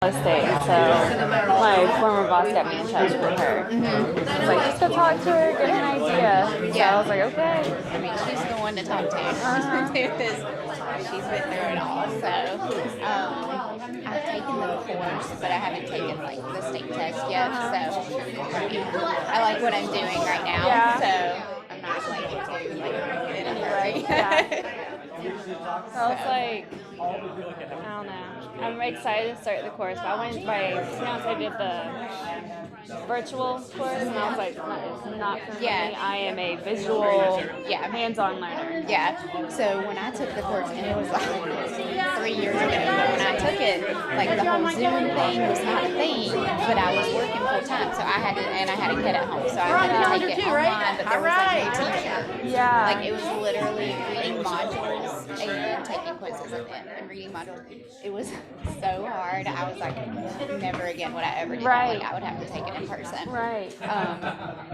estate, so my former boss got me in touch with her. I was like, just go talk to her, get an idea. So I was like, okay. I mean, she's the one to talk to. She's been through it all. So I've taken the course, but I haven't taken like the state test yet. So I mean, I like what I'm doing right now. Yeah. So I'm not like in a hurry. So it's like, I don't know. I'm excited to start the course, but my fiance did the virtual course, and I was like, it's not for me. I am a visual, hands-on learner. Yeah. So when I took the course, and it was like 3 years ago, but when I took it, like the whole Zoom thing was not a thing, but I was working full time, so I had a kid at home, so I had to take it online, but there was like no teacher. Yeah. Like it was literally reading modules and taking quizzes at the end and reading modules. It was so hard. I was like, never again would I ever do that. Like I would have to take it in person. Right.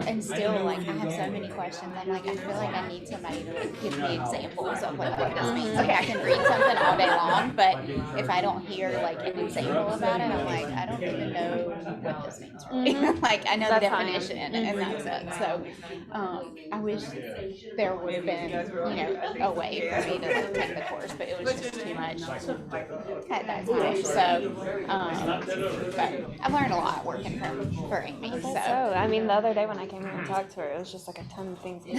And still, like I have so many questions. I'm like, I feel like I need somebody to like give me examples of what this means. Like I can read something all day long, but if I don't hear like an example about it, I'm like, I don't even know what this means really. Like I know the definition and that's it. So I wish there would have been, a way for me to like take the course, but it was just too much at that time. So, but I've learned a lot working for Amy. So I mean, the other day when I came here and talked to her, it was just like a ton of things. So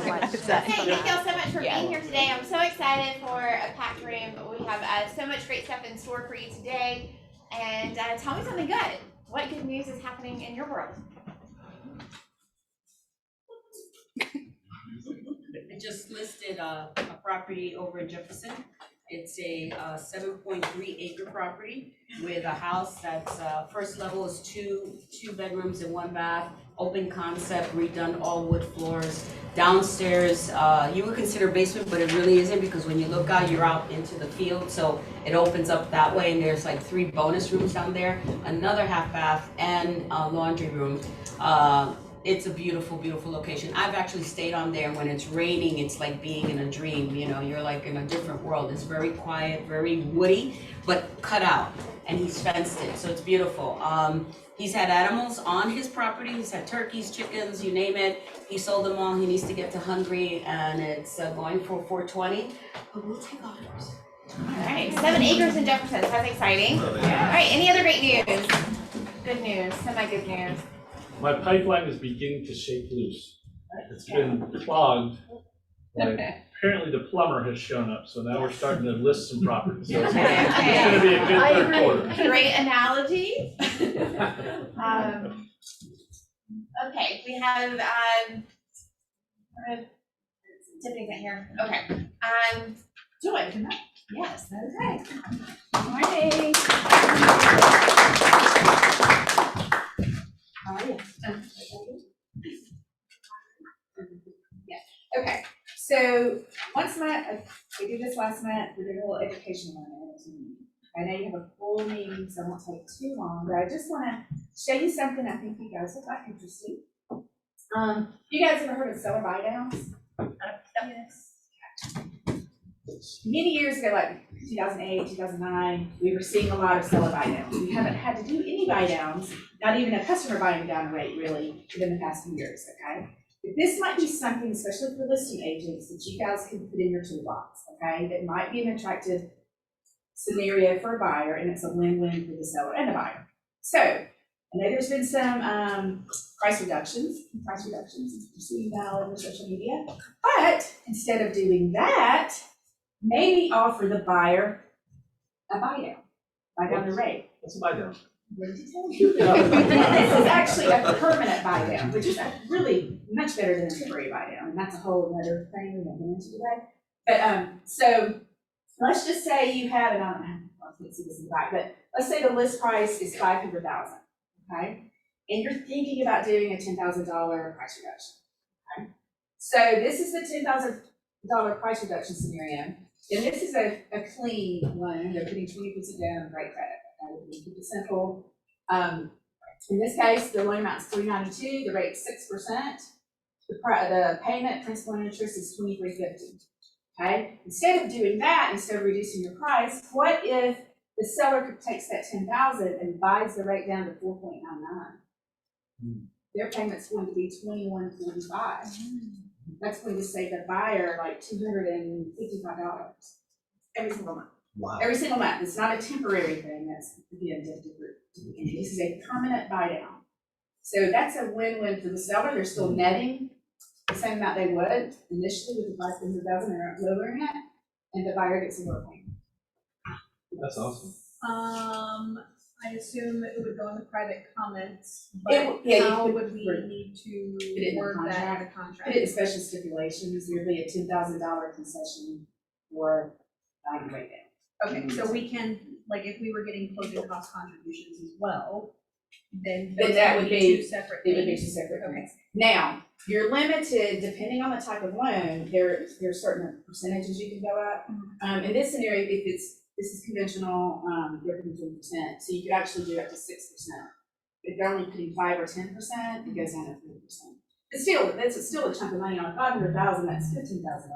much. Okay, thank y'all so much for being here today. I'm so excited for a packed room. We have so much great stuff in store for you today. And tell me something good. What good news is happening in your world? I just listed a property over in Jefferson. It's a 7.3 acre property with a house that's first level is two bedrooms and 1 bath, open concept, redone all wood floors. Downstairs, you would consider basement, but it really isn't because when you look out, you're out into the field, so it opens up that way, and there's like 3 bonus rooms down there, another half bath, and a laundry room. It's a beautiful, beautiful location. I've actually stayed on there. When it's raining, it's like being in a dream, you're like in a different world. It's very quiet, very woody, but cut out, and he's fenced it, so it's beautiful. He's had animals on his property. He's had turkeys, chickens, you name it. He sold them all. He needs to get to Hungary, and it's going for $420, but we'll take offers. All right, 7 acres in Jefferson. That's exciting. All right, any other great news? Good news, semi-good news. My pipeline is beginning to shake loose. It's been clogged. Apparently the plumber has shown up, so now we're starting to list some properties. So it's going to be a good third quarter. Great analogy. Okay, we have Tiffany's not here. Okay. Joy, come on. Yes, that is right. Good morning. How are you? Yeah. Okay. So once a month, we did this last month. We did a little educational moment. I know you have a full meeting, so it won't take too long. But I just want to show you something I think you guys will find interesting. You guys ever heard of seller buy downs? Yes. Many years ago, like 2008, 2009, we were seeing a lot of seller buy downs. We haven't had to do any buy downs, not even a customer buying down rate really, within the past few years, okay? But this might be something, especially for listing agents, that you guys can put in your toolbox, okay? That might be an attractive scenario for a buyer, and it's a win-win for the seller and the buyer. So, I know there's been some price reductions. You're seeing that all over social media. But instead of doing that, maybe offer the buyer a buy down the rate. What's a buy down? This is actually a permanent buy down, which is really much better than a temporary buy down, and that's a whole other thing we won't get into today. But so let's just say you have, and I can't see this in the back, but let's say the list price is $500,000, okay, and you're thinking about doing a $10,000 price reduction, okay. So this is the $10,000 price reduction scenario. And this is a clean loan. They're putting 20% down on great credit. Okay? We keep it simple. In this case, the loan amount is $392. The rate is 6%. The payment, principal and interest is $23.50. Okay. Instead of doing that, instead of reducing your price, what if The seller takes that 10,000 and buys the rate down to 4.99. Their payment's going to be $21.45. That's going to save the buyer like $255 every single month. Wow. Every single month. It's not a temporary thing. That's again different. This is a permanent buy down. So that's a win-win for the seller. They're still netting the same amount they would initially with the 500,000. They're lowering it, and the buyer gets a lower payment. That's awesome. I assume it would go in the private comments, Yeah, but you how could would we put need it in to the word that in contract. the Put contract? it in special stipulations. There'd be a $10,000 concession for buying the rate down. Okay, so we can, like, if we were getting closing cost contributions as well, then Then those that would would be be- two separate It would be things. two separate Okay. things. Now, you're limited, depending on the type of loan, there are certain percentages you can go up. In this scenario, this is conventional, you're putting 20%, so you could actually do up to 6%. If you're only putting 5 or 10%, it goes down to 3%. It's still, that's still a chunk of money on 500,000, that's $15,000.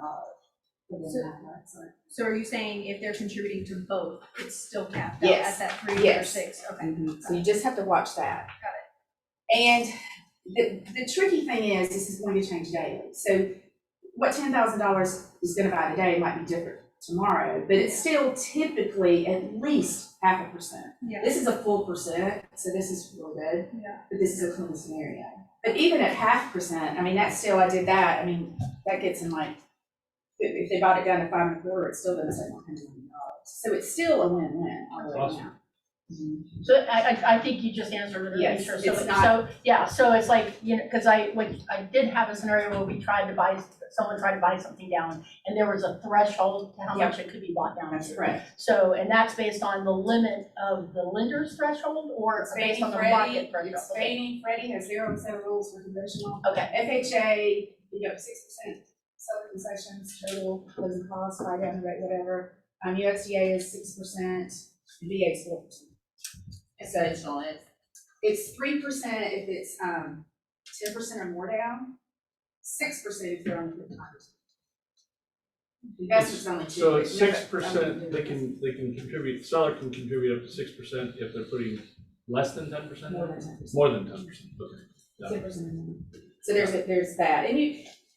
So are you saying if they're contributing to both, it's still capped out Yes. at that 3 or Yes. 6? Okay. So you just have to watch that. Got it. And the tricky thing is, this is going to change daily. So what $10,000 is gonna buy today might be different tomorrow, but it's still typically at least 0.5%. Yeah. This is a full percent, so this is real good, Yeah. but this is a clean scenario. But even at 0.5%, I mean, that's still, I did that, I mean, that gets in like, if they bought it down to 5 1/4, it's still gonna save $100 million. So it's still a win-win all the way Awesome. around. So I think you just answered it. Yes, Sure. it's So, not- so, yeah, so it's like, you know, because I did have a scenario where someone tried to buy something down, and there was a threshold to how Yep. much it could be bought down That's to. correct. So, and that's based on the limit of the lender's threshold, or It's based on the Fannie, market Freddie, threshold? it's Fannie, Freddie has 0% rules for conventional. Okay, FHA, you get 6% seller concessions, total closing costs, buy down rate, whatever. USDA is 6%, VA is 4%. Conventional is. It's 3% if it's 10% or more down, 6% if you're on the 5%. Investment's only 2%. So it's Never- 6%, they can contribute, seller can contribute up to 6% if they're putting less than 10%? More than 10%. More than 10%, okay. Got it. 10% or more. So there's that, and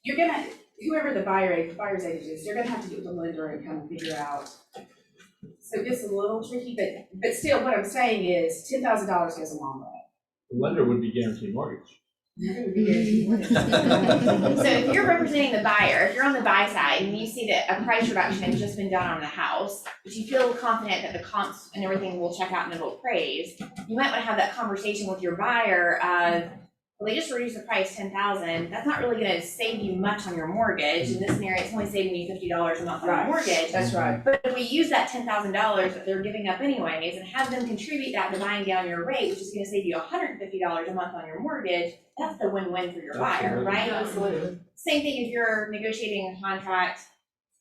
you're gonna, whoever the buyer's agent is, they're gonna have to get with the lender and kind of figure out. So it gets a little tricky, but still, what I'm saying is $10,000 goes a long way. The lender would be guaranteed mortgage. So if you're representing the buyer, if you're on the buy side and you see that a price reduction has just been done on a house, but you feel confident that the comps and everything will check out and it'll appraise, you might want to have that conversation with your buyer of, well, they just reduced the price 10,000. That's not really going to save you much on your mortgage. In this scenario, it's only saving you $50 a month on your mortgage. That's right. But if we use that $10,000 that they're giving up anyways and have them contribute that to buying down your rate, which is going to save you $150 a month on your mortgage, that's the win-win for your buyer, right? Absolutely. Same thing if you're negotiating a contract,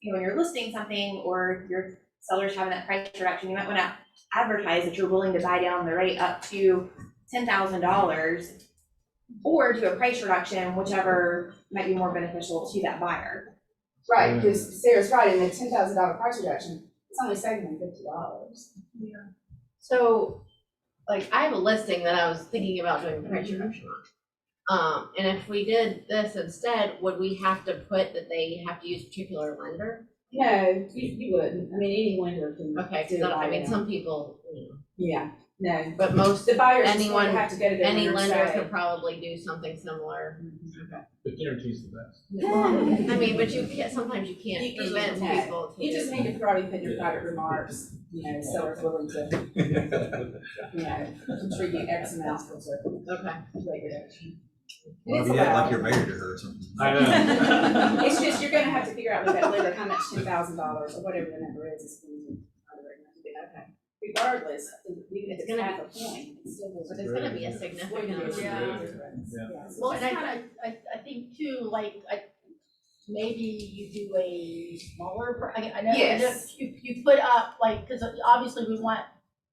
you know, when you're listing something or your seller's having that price reduction, you might want to advertise that you're willing to buy down the rate up to $10,000 or do a price reduction, whichever might be more beneficial to that buyer. Right, because Sarah's right, in the $10,000 price reduction, it's only saving them $50. So, like, I have a listing that I was thinking about doing a price reduction on. And if we did this instead, would we have to put that they have to use a particular lender? No, you wouldn't. I mean, any lender can. Okay, do because a I mean, buy-down. some people, you know, Yeah, no. but most, The buyer's just anyone- going to have to go to their any lender and lender say, could probably do something similar. It guarantees the best. I mean, but you can't, sometimes you can't You prevent no. people. You just need to probably put in your private remarks, you know, seller's willing to, you know, contribute X amount towards a Okay. rate reduction. Well, It's if you act like allowed. you're married to her or something. I know. It's just, you're gonna have to figure out with that lender how much $10,000 or whatever the number is going to okay. Regardless, even if It's it's gonna half a point, it's still. But it's gonna be a significant. Yeah. Yeah. well, and I think too, like, maybe you do a smaller, I know, Yes. you put up, like, because obviously we want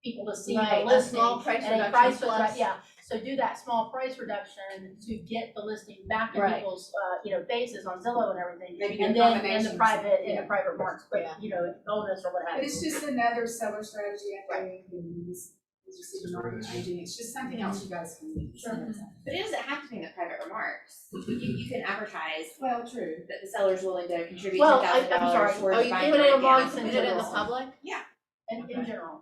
people to see the Right, a listing. small price and a reduction price plus- reduction, yeah, So do that small price reduction to get the listing back in Right. people's, faces on Zillow and everything. Maybe And a then, combination. in the private Yeah. marks, but, bonus or what have But you. it's just another seller strategy, I think, and it's just even more changing, it's just something else you guys can use. But it doesn't have to be in the private remarks. You can advertise Well, true. that the seller's willing to contribute Well, $10,000 I'm sorry. towards Oh, you buying put the it right amongst down. and put it in the public? In general,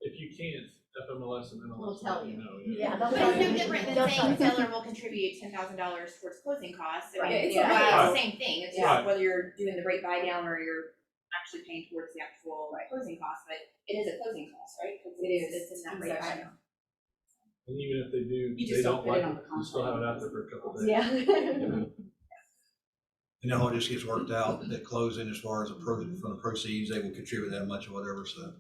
If you can't, FMLS and NLS. We'll tell you. know, yeah. But it's no different than saying seller will contribute $10,000 towards closing costs. I mean, Right. it's Yeah. the same thing. It's Right. just whether you're doing the rate buy down or you're actually paying towards the actual closing cost, but it is a closing cost, right? 'Cause it's in that rate buy down. And even if they do, You they just don't put like it on it, the you still have it out there for a couple of days. Yeah. It just gets worked out at closing as far as from the proceeds, they will contribute that much or whatever, so.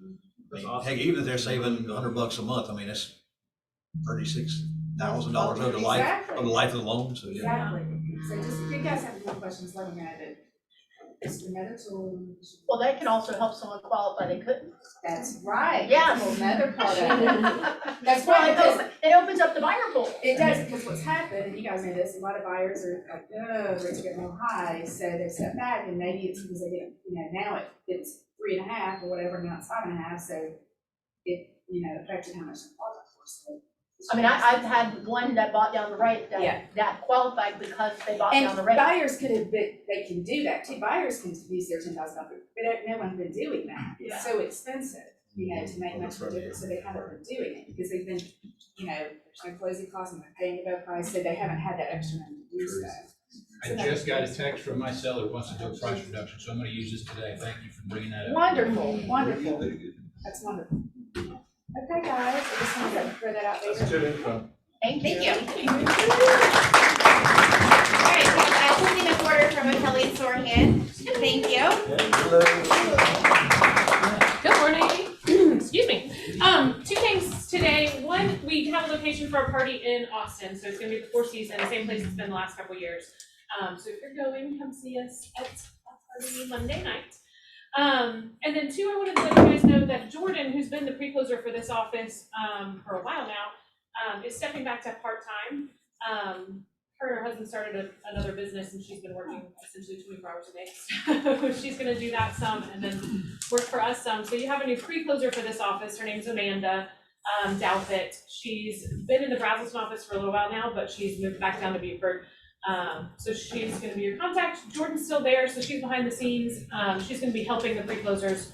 That's awesome. Heck, even if they're saving $100 a month, I mean, that's $36,000 over the life of the loan, so yeah. Exactly. So just, if you guys have more questions, let me know, but it's another tool. Well, that can also help someone qualify they couldn't. That's right. Yes. That's another part of it. That's Well, right, because it opens up the buyer pool. it does, because what's happened, and you guys know this, a lot of buyers are like, oh, rates are getting real high, so they step back, and maybe it's because they get, now it's 3.5 or whatever, now it's 5.5, so it, affected how much they qualify for, so. I mean, I've had one that bought down the right that qualified because they bought down the And rate. buyers could have been, they can do that too, buyers can use their $10,000, but no one's been doing that. Yeah. It's so expensive, to make much more difference, so they haven't been doing it, because they've been, there's no closing costs and they're paying above price, so they haven't had that extra money to do so. I just got a text from my seller who wants to do a price reduction, so I'm gonna use this today. Thank you for bringing that up. Wonderful, wonderful, that's wonderful. Okay, guys, I just wanted to throw that out there. That's good info. Thank you. Thank you. All right, we have closing of order from Kelly and Sorehan. Thank you. Good morning. Excuse me. Two things today. One, we have a location for our party in Austin, so it's gonna be the Four Seasons, the same place it's been the last couple of years. So if you're going, come see us at our party Monday night. And then two, I wanted to let you guys know that Jordan, who's been the pre-closer for this office for a while now, is stepping back to part-time. Her and her husband started another business and she's been working essentially 24 hours a day. So she's gonna do that some and then work for us some. So you have a new pre-closer for this office. Her name's Amanda Douthat. She's been in the Brazelton office for a little while now, but she's moved back down to Beaufort. So she's gonna be your contact. Jordan's still there, so she's behind the scenes. She's gonna be helping the pre-closers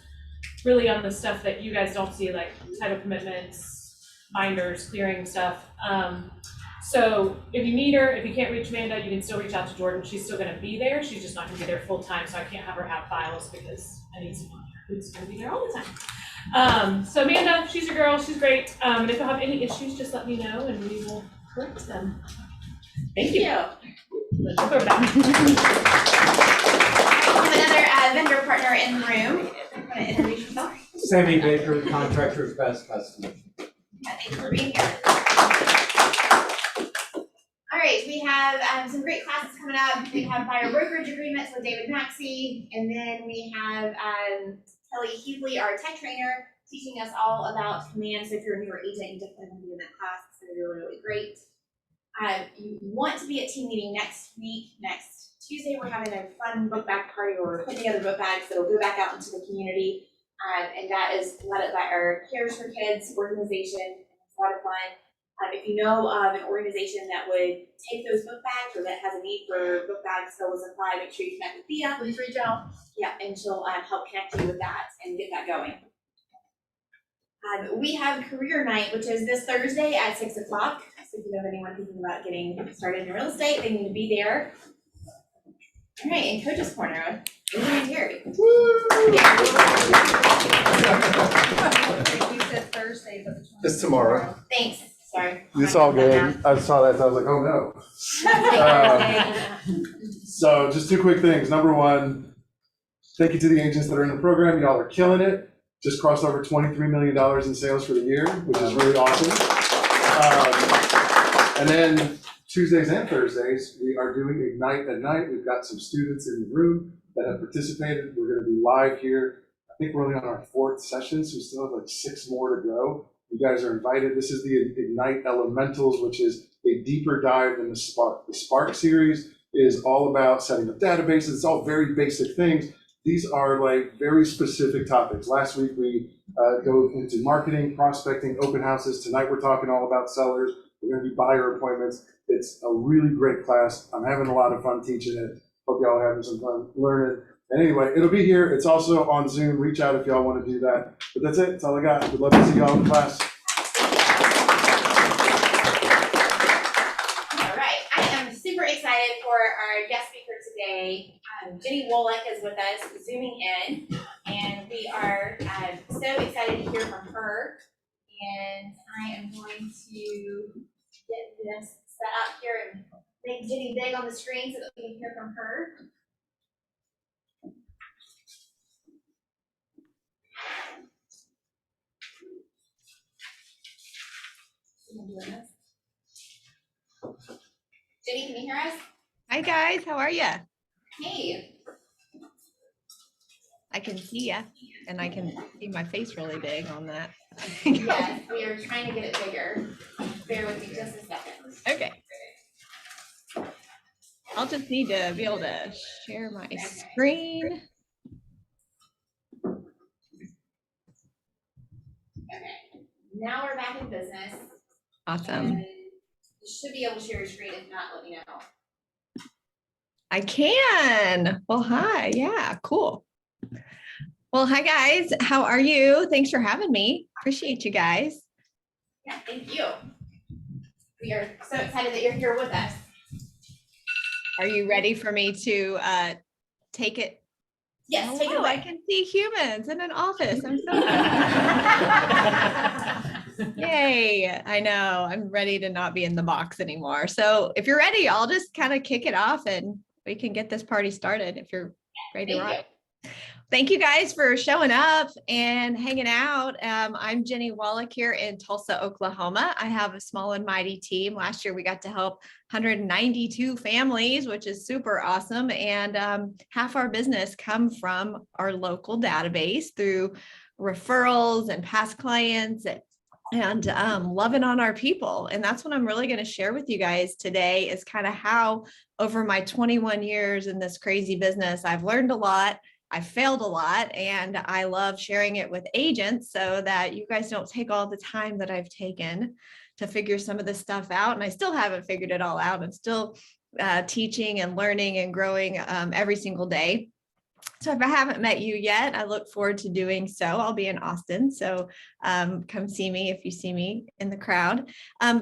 really on the stuff that you guys don't see, like title commitments, binders, clearing stuff. So if you need her, if you can't reach Amanda, you can still reach out to Jordan. She's still gonna be there. She's just not gonna be there full time, so I can't have her have files because I need someone who's gonna be there all the time. So Amanda, she's your girl, she's great. And if you have any issues, just let me know and we will correct them. Thank you. We have another vendor partner in the room. Want to introduce yourself? Sammy Baker, Contractors Best Customers. Thanks for being here. All right, we have some great classes coming up. We have buyer brokerage agreements with David Maxey, and then we have Kelly Hughley, our tech trainer, teaching us all about command. So if you're a newer agent, you definitely want to be in that class. It's going to be really, really great. You want to be at team meeting next week. Next Tuesday, we're having a fun book bag party where we're putting together book bags that'll go back out into the community. And that is led by our Cares for Kids organization. It's a lot of fun. If you know of an organization that would take those book bags or that has a need for book bags still as supply, make sure you connect with Thea. Please reach out. Yeah, and she'll help connect you with that and get that going. We have career night, which is this Thursday at 6 o'clock. So if you know anyone thinking about getting started in real estate, they need to be there. All right, and Coach's Corner, Amy and Jerry. You said Thursday, but It's tomorrow. Thanks, sorry. It's all good. I saw that, so I was like, oh no. So just two quick things. Number one, thank you to the agents that are in the program. Y'all are killing it. Just crossed over $23 million in sales for the year, which is really awesome. And then Tuesdays and Thursdays, we are doing Ignite at Night. We've got some students in the room that have participated. We're going to be live here. I think we're only on our 4th session, so we still have like 6 more to go. You guys are invited. This is the Ignite Elementals, which is a deeper dive than the Spark. The Spark series is all about setting up databases. It's all very basic things. These are like very specific topics. Last week we go into marketing, prospecting, open houses. Tonight we're talking all about sellers. We're going to do buyer appointments. It's a really great class. I'm having a lot of fun teaching it. Hope y'all are having some fun learning. And anyway, it'll be here. It's also on Zoom. Reach out if y'all want to do that. But that's it. That's all I got. We'd love to see y'all in class. All right, I am super excited for our guest speaker today. Jennie Wolek is with us, zooming in, and we are so excited to hear from her. And I am going to get this set up here and make Jennie big on the screen so that we can hear from her. Jennie, can you hear us? Hi guys, how are ya? Hey. I can see ya, and I can see my face really big on that. Yes, we are trying to get it bigger. Bear with me just a second. Okay. I'll just need to be able to share my screen. Okay, now we're back in business. Awesome. And you should be able to share your screen. If not, let me know. I can. Well, hi. Yeah, cool. Well, hi guys. How are you? Thanks for having me. Appreciate you guys. Yeah, thank you. We are so excited that you're here with us. Are you ready for me to take it? Yes, take it away. I can see humans in an office. I'm so Yay. I know. I'm ready to not be in the box anymore. So if you're ready, I'll just kind of kick it off and we can get this party started if you're ready to rock. Thank you guys for showing up and hanging out. I'm Jennie Wolek here in Tulsa, Oklahoma. I have a small and mighty team. Last year we got to help 192 families, which is super awesome. And half our business come from our local database through referrals and past clients and loving on our people. And that's what I'm really going to share with you guys today is kind of how over my 21 years in this crazy business, I've learned a lot. I failed a lot, and I love sharing it with agents so that you guys don't take all the time that I've taken to figure some of this stuff out. And I still haven't figured it all out. I'm still teaching and learning and growing every single day. So if I haven't met you yet, I look forward to doing so. I'll be in Austin. So come see me if you see me in the crowd.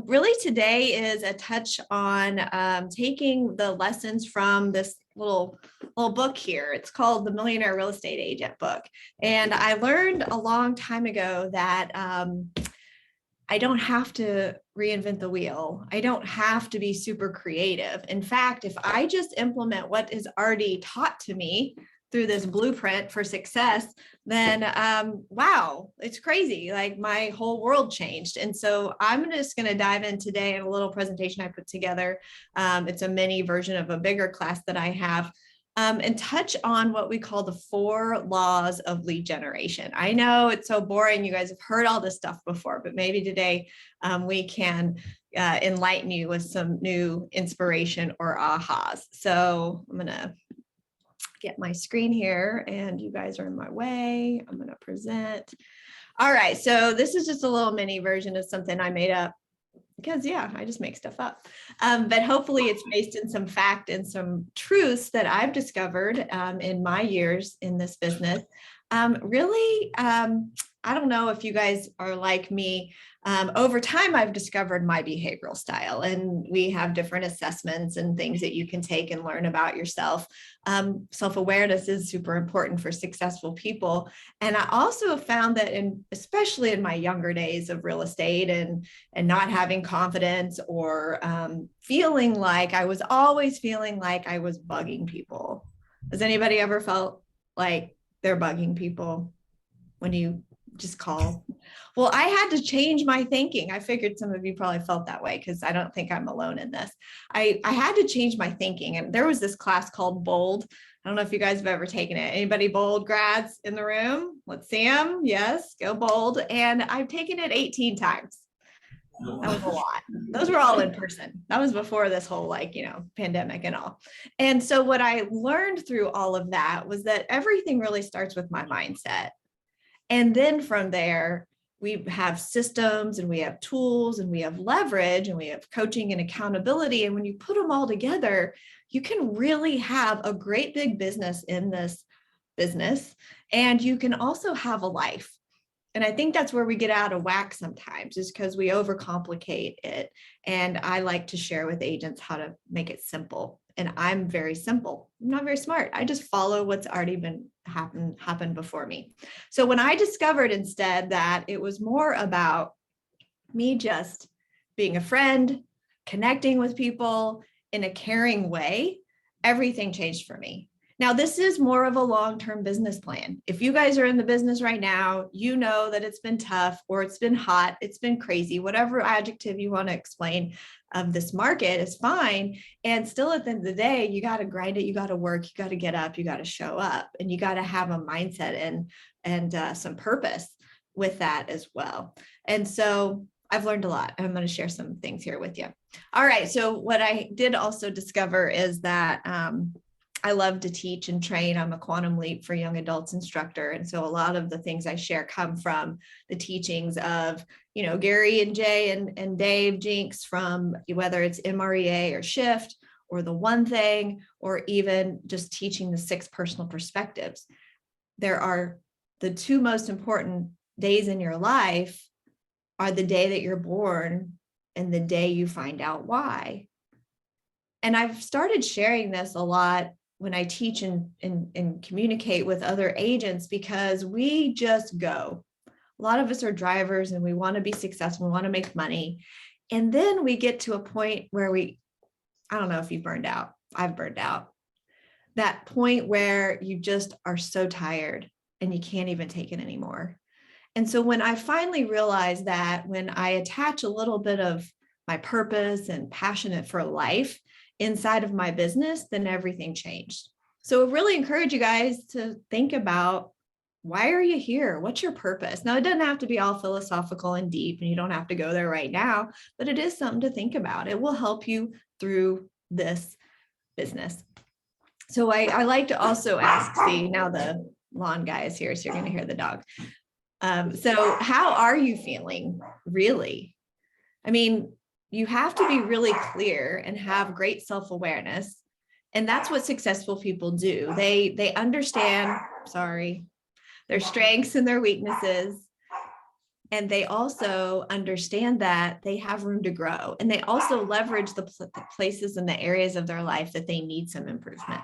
Really today is a touch on taking the lessons from this little book here. It's called The Millionaire Real Estate Agent Book. And I learned a long time ago that I don't have to reinvent the wheel. I don't have to be super creative. In fact, if I just implement what is already taught to me through this blueprint for success, then wow, it's crazy. Like my whole world changed. And so I'm just going to dive in today in a little presentation I put together. It's a mini version of a bigger class that I have. And touch on what we call the 4 laws of lead generation. I know it's so boring. You guys have heard all this stuff before, but maybe today we can enlighten you with some new inspiration or ahas. So I'm going to get my screen here and you guys are in my way. I'm going to present. All right. So this is just a little mini version of something I made up because yeah, I just make stuff up. But hopefully it's based in some fact and some truths that I've discovered in my years in this business. Really, I don't know if you guys are like me. Over time, I've discovered my behavioral style, and we have different assessments and things that you can take and learn about yourself. Self-awareness is super important for successful people. And I also found that especially in my younger days of real estate and not having confidence or feeling like I was always feeling like I was bugging people. Has anybody ever felt like they're bugging people when you just call? Well, I had to change my thinking. I figured some of you probably felt that way because I don't think I'm alone in this. I had to change my thinking. And there was this class called Bold I don't know if you guys have ever taken it. Anybody bold grads in the room? Let's see them. Yes, go bold. And I've taken it 18 times. That was a lot. Those were all in person. That was before this whole pandemic and all. And so what I learned through all of that was that everything really starts with my mindset. And then from there, we have systems and we have tools and we have leverage and we have coaching and accountability. And when you put them all together, you can really have a great big business in this business. And you can also have a life. And I think that's where we get out of whack sometimes, is because we overcomplicate it. And I like to share with agents how to make it simple. And I'm very simple. I'm not very smart. I just follow what's already been happened before me. So when I discovered instead that it was more about me just being a friend, connecting with people in a caring way, everything changed for me. Now, this is more of a long-term business plan. If you guys are in the business right now, you know that it's been tough or it's been hot, it's been crazy, whatever adjective you want to explain of this market is fine. And still at the end of the day, you got to grind it, you got to work, you got to get up, you got to show up, and you got to have a mindset and some purpose with that as well. And so I've learned a lot. I'm going to share some things here with you. All right. So what I did also discover is that I love to teach and train. I'm a Quantum Leap for Young Adults instructor. And so a lot of the things I share come from the teachings of, Gary and Jay and Dave Jinks, from whether it's MREA or Shift or the One Thing, or even just teaching the 6 personal perspectives. There are the 2 most important days in your life are the day that you're born and the day you find out why. And I've started sharing this a lot when I teach and communicate with other agents, because we just go. A lot of us are drivers and we want to be successful, we want to make money. And then we get to a point where I don't know if you've burned out, I've burned out. That point where you just are so tired and you can't even take it anymore. And so when I finally realized that when I attach a little bit of my purpose and passionate for life inside of my business, then everything changed. So I really encourage you guys to think about, why are you here? What's your purpose? Now, it doesn't have to be all philosophical and deep, and you don't have to go there right now, but it is something to think about. It will help you through this business. So I like to also ask, now the lawn guy is here, so you're going to hear the dog. So how are you feeling, really? I mean, you have to be really clear and have great self-awareness. And that's what successful people do. They understand, their strengths and their weaknesses. And they also understand that they have room to grow. And they also leverage the places and the areas of their life that they need some improvement,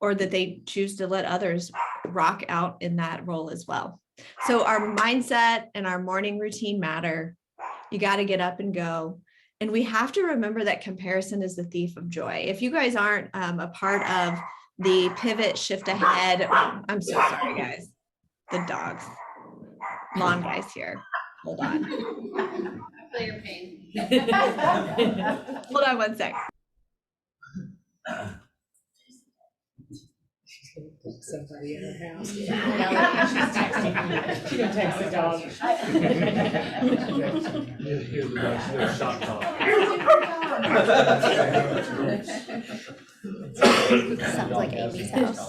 or that they choose to let others rock out in that role as well. So our mindset and our morning routine matter. You got to get up and go. And we have to remember that comparison is the thief of joy. If you guys aren't a part of the Pivot Shift Ahead, I'm so sorry, guys. The dogs, lawn guys here. Hold on. Feel your pain. Hold on one sec. Somebody in her house. She's texting. She's gonna text the dog. Here's the dog, shop talk. Sounds like Amy's house.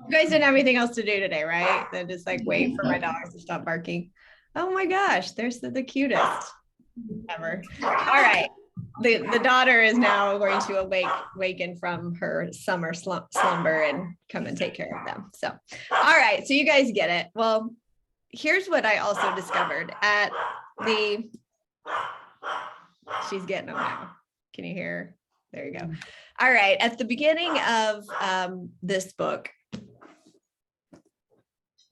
You guys didn't have anything else to do today, right? Then just wait for my dogs to stop barking. Oh my gosh, they're the cutest ever. All right. The daughter is now going to awaken from her summer slumber and come and take care of them. So, all right. So you guys get it. Well, here's what I also discovered at she's getting them now. Can you hear? There you go. All right. At the beginning of this book,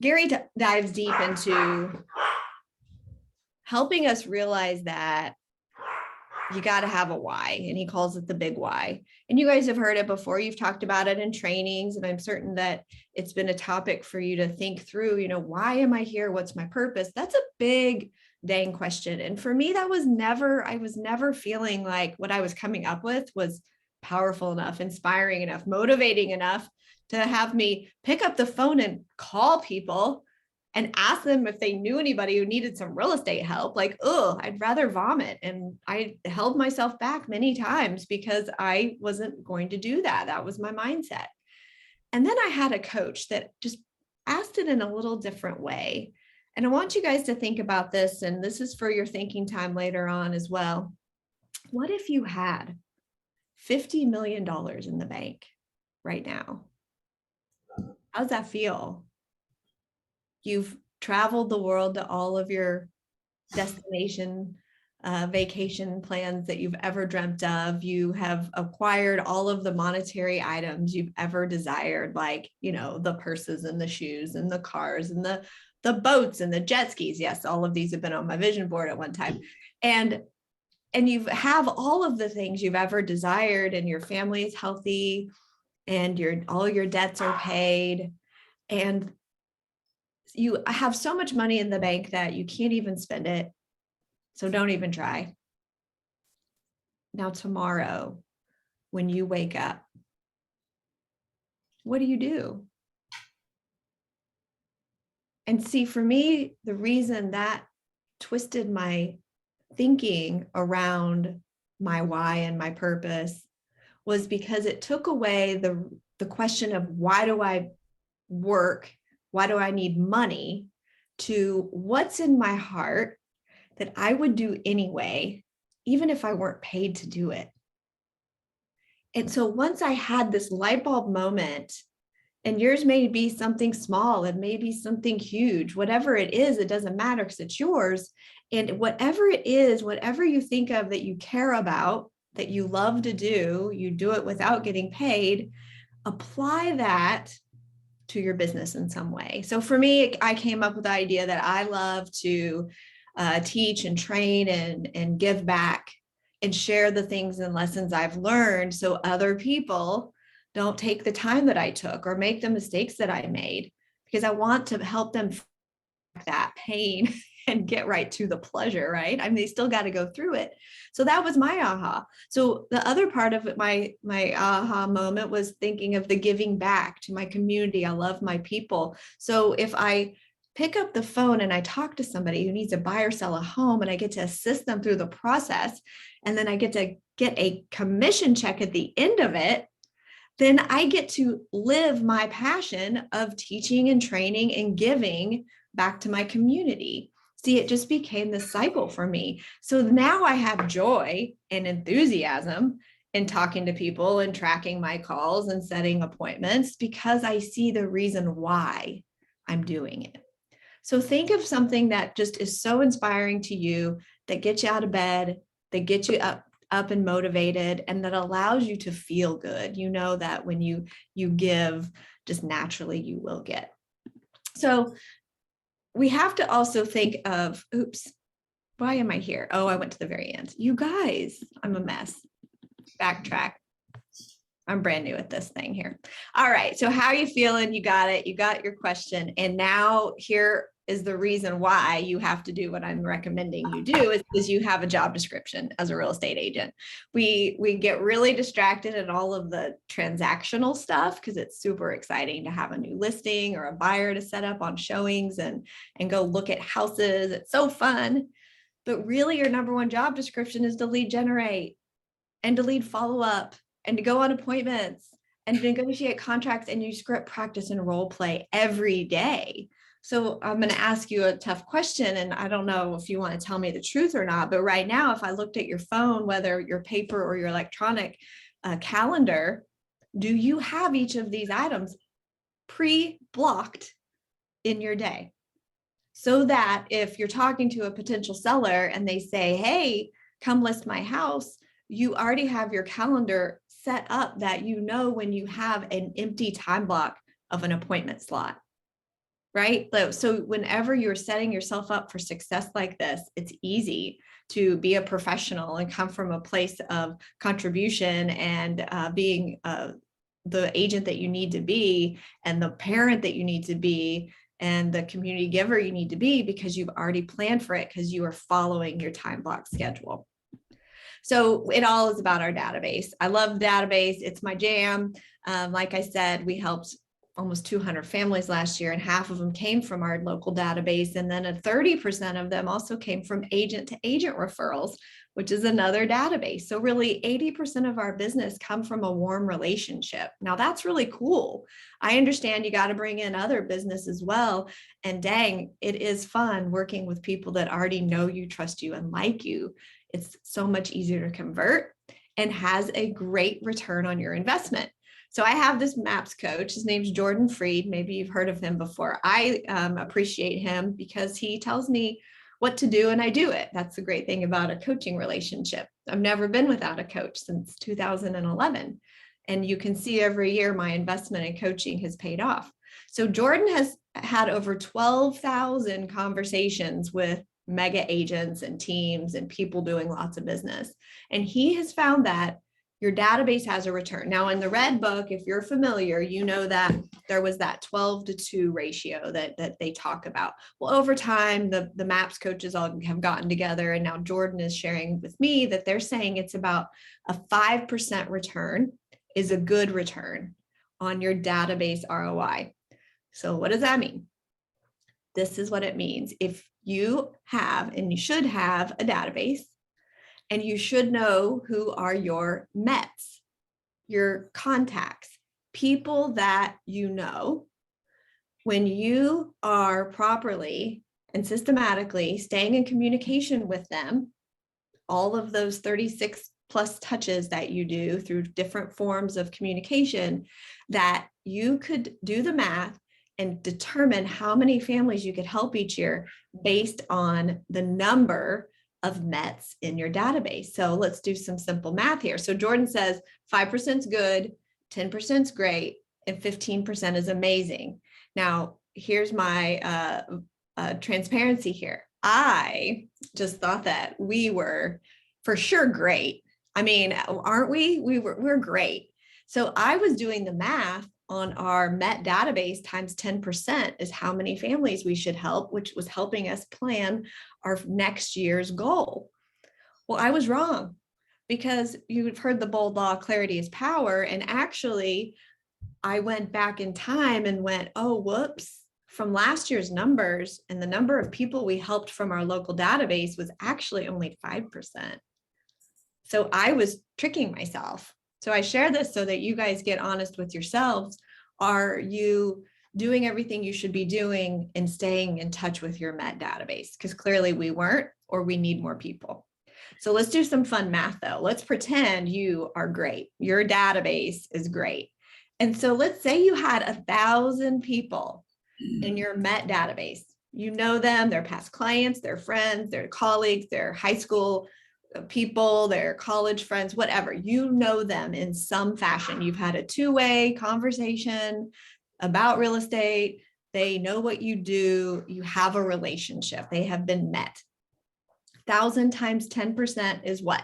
Gary dives deep into helping us realize that you got to have a why, and he calls it the big why. And you guys have heard it before. You've talked about it in trainings, and I'm certain that it's been a topic for you to think through, why am I here? What's my purpose? That's a big dang question. And for me, I was never feeling like what I was coming up with was powerful enough, inspiring enough, motivating enough to have me pick up the phone and call people and ask them if they knew anybody who needed some real estate help. Like, oh, I'd rather vomit. And I held myself back many times because I wasn't going to do that. That was my mindset. And then I had a coach that just asked it in a little different way. And I want you guys to think about this, and this is for your thinking time later on as well. What if you had $50 million in the bank right now? How does that feel? You've traveled the world to all of your destination vacation plans that you've ever dreamt of. You have acquired all of the monetary items you've ever desired, like, the purses and the shoes and the cars and the boats and the jet skis. Yes, all of these have been on my vision board at one time. And you have all of the things you've ever desired, and your family is healthy, and all your debts are paid, and you have so much money in the bank that you can't even spend it. So don't even try. Now, tomorrow, when you wake up, what do? And see, for me, the reason that twisted my thinking around my why and my purpose was because it took away the question of why do I work? Why do I need money? To what's in my heart that I would do anyway, even if I weren't paid to do it. And so once I had this light bulb moment, and yours may be something small, it may be something huge, whatever it is, it doesn't matter because it's yours. And whatever it is, whatever you think of that you care about, that you love to do, you do it without getting paid, apply that to your business in some way. So for me, I came up with the idea that I love to teach and train and give back and share the things and lessons I've learned so other people don't take the time that I took or make the mistakes that I made, because I want to help them that pain and get right to the pleasure, right? I mean, they still got to go through it. So that was my aha. So the other part of it, my aha moment was thinking of the giving back to my community. I love my people. So if I pick up the phone and I talk to somebody who needs to buy or sell a home, and I get to assist them through the process, and then I get to get a commission check at the end of it, then I get to live my passion of teaching and training and giving back to my community. See, it just became this cycle for me. So now I have joy and enthusiasm in talking to people and tracking my calls and setting appointments because I see the reason why I'm doing it. So think of something that just is so inspiring to you, that gets you out of bed, that gets you up and motivated, and that allows you to feel good. You know that when you give, just naturally you will get. So we have to also think of, oops, why am I here? Oh, I went to the very end. You guys, I'm a mess. Backtrack. I'm brand new at this thing here. All right, so how are you feeling? You got it. You got your question. And now here is the reason why you have to do what I'm recommending you do, is because you have a job description as a real estate agent. We get really distracted at all of the transactional stuff because it's super exciting to have a new listing or a buyer to set up on showings and go look at houses. It's so fun. But really your number one job description is to lead generate and to lead follow up and to go on appointments and negotiate contracts and use script practice and role play every day. So I'm going to ask you a tough question, and I don't know if you want to tell me the truth or not, but right now, if I looked at your phone, whether your paper or your electronic calendar, do you have each of these items pre-blocked in your day? So that if you're talking to a potential seller and they say, hey, come list my house, you already have your calendar set up that you know when you have an empty time block of an appointment slot. right? So whenever you're setting yourself up for success like this, it's easy to be a professional and come from a place of contribution and being the agent that you need to be and the parent that you need to be and the community giver you need to be, because you've already planned for it, because you are following your time block schedule. So it all is about our database. I love the database. It's my jam. Like I said, we helped almost 200 families last year, and half of them came from our local database. And then 30% of them also came from agent to agent referrals, which is another database. So really 80% of our business come from a warm relationship. Now that's really cool. I understand you got to bring in other business as well. And dang, it is fun working with people that already know you, trust you, and like you. It's so much easier to convert and has a great return on your investment. So I have this MAPS coach. His name's Jordan Freed. Maybe you've heard of him before. I appreciate him because he tells me what to do and I do it. That's the great thing about a coaching relationship. I've never been without a coach since 2011. And you can see every year my investment in coaching has paid off. So Jordan has had over 12,000 conversations with mega agents and teams and people doing lots of business. And he has found that your database has a return. Now in the red book, if you're familiar, you know that there was that 12-2 ratio that they talk about. Well, over time, the MAPS coaches all have gotten together, and now Jordan is sharing with me that they're saying it's about a 5% return is a good return on your database ROI. So what does that mean? This is what it means. If you have, and you should have, a database, and you should know who are your METs, your contacts, people that you know. When you are properly and systematically staying in communication with them, all of those 36 plus touches that you do through different forms of communication, that you could do the math and determine how many families you could help each year based on the number of METs in your database. So let's do some simple math here. So Jordan says 5% is good, 10% is great, and 15% is amazing. Now, here's my transparency here. I just thought that we were for sure great. I mean, aren't we? We're great. So I was doing the math on our MET database times 10% is how many families we should help, which was helping us plan our next year's goal. Well, I was wrong, because you've heard the bold law, clarity is power. And actually, I went back in time and went, oh, whoops, from last year's numbers, and the number of people we helped from our local database was actually only 5%. So I was tricking myself. So I share this so that you guys get honest with yourselves. Are you doing everything you should be doing and staying in touch with your MET database? Because clearly we weren't, or we need more people. So let's do some fun math though. Let's pretend you are great. Your database is great. And so let's say you had 1,000 people in your MET database. You know them, they're past clients, they're friends, they're colleagues, they're high school people, their college friends, whatever. You know them in some fashion. You've had a two-way conversation about real estate. They know what you do. You have a relationship. They have been met. 1,000 times 10% is what?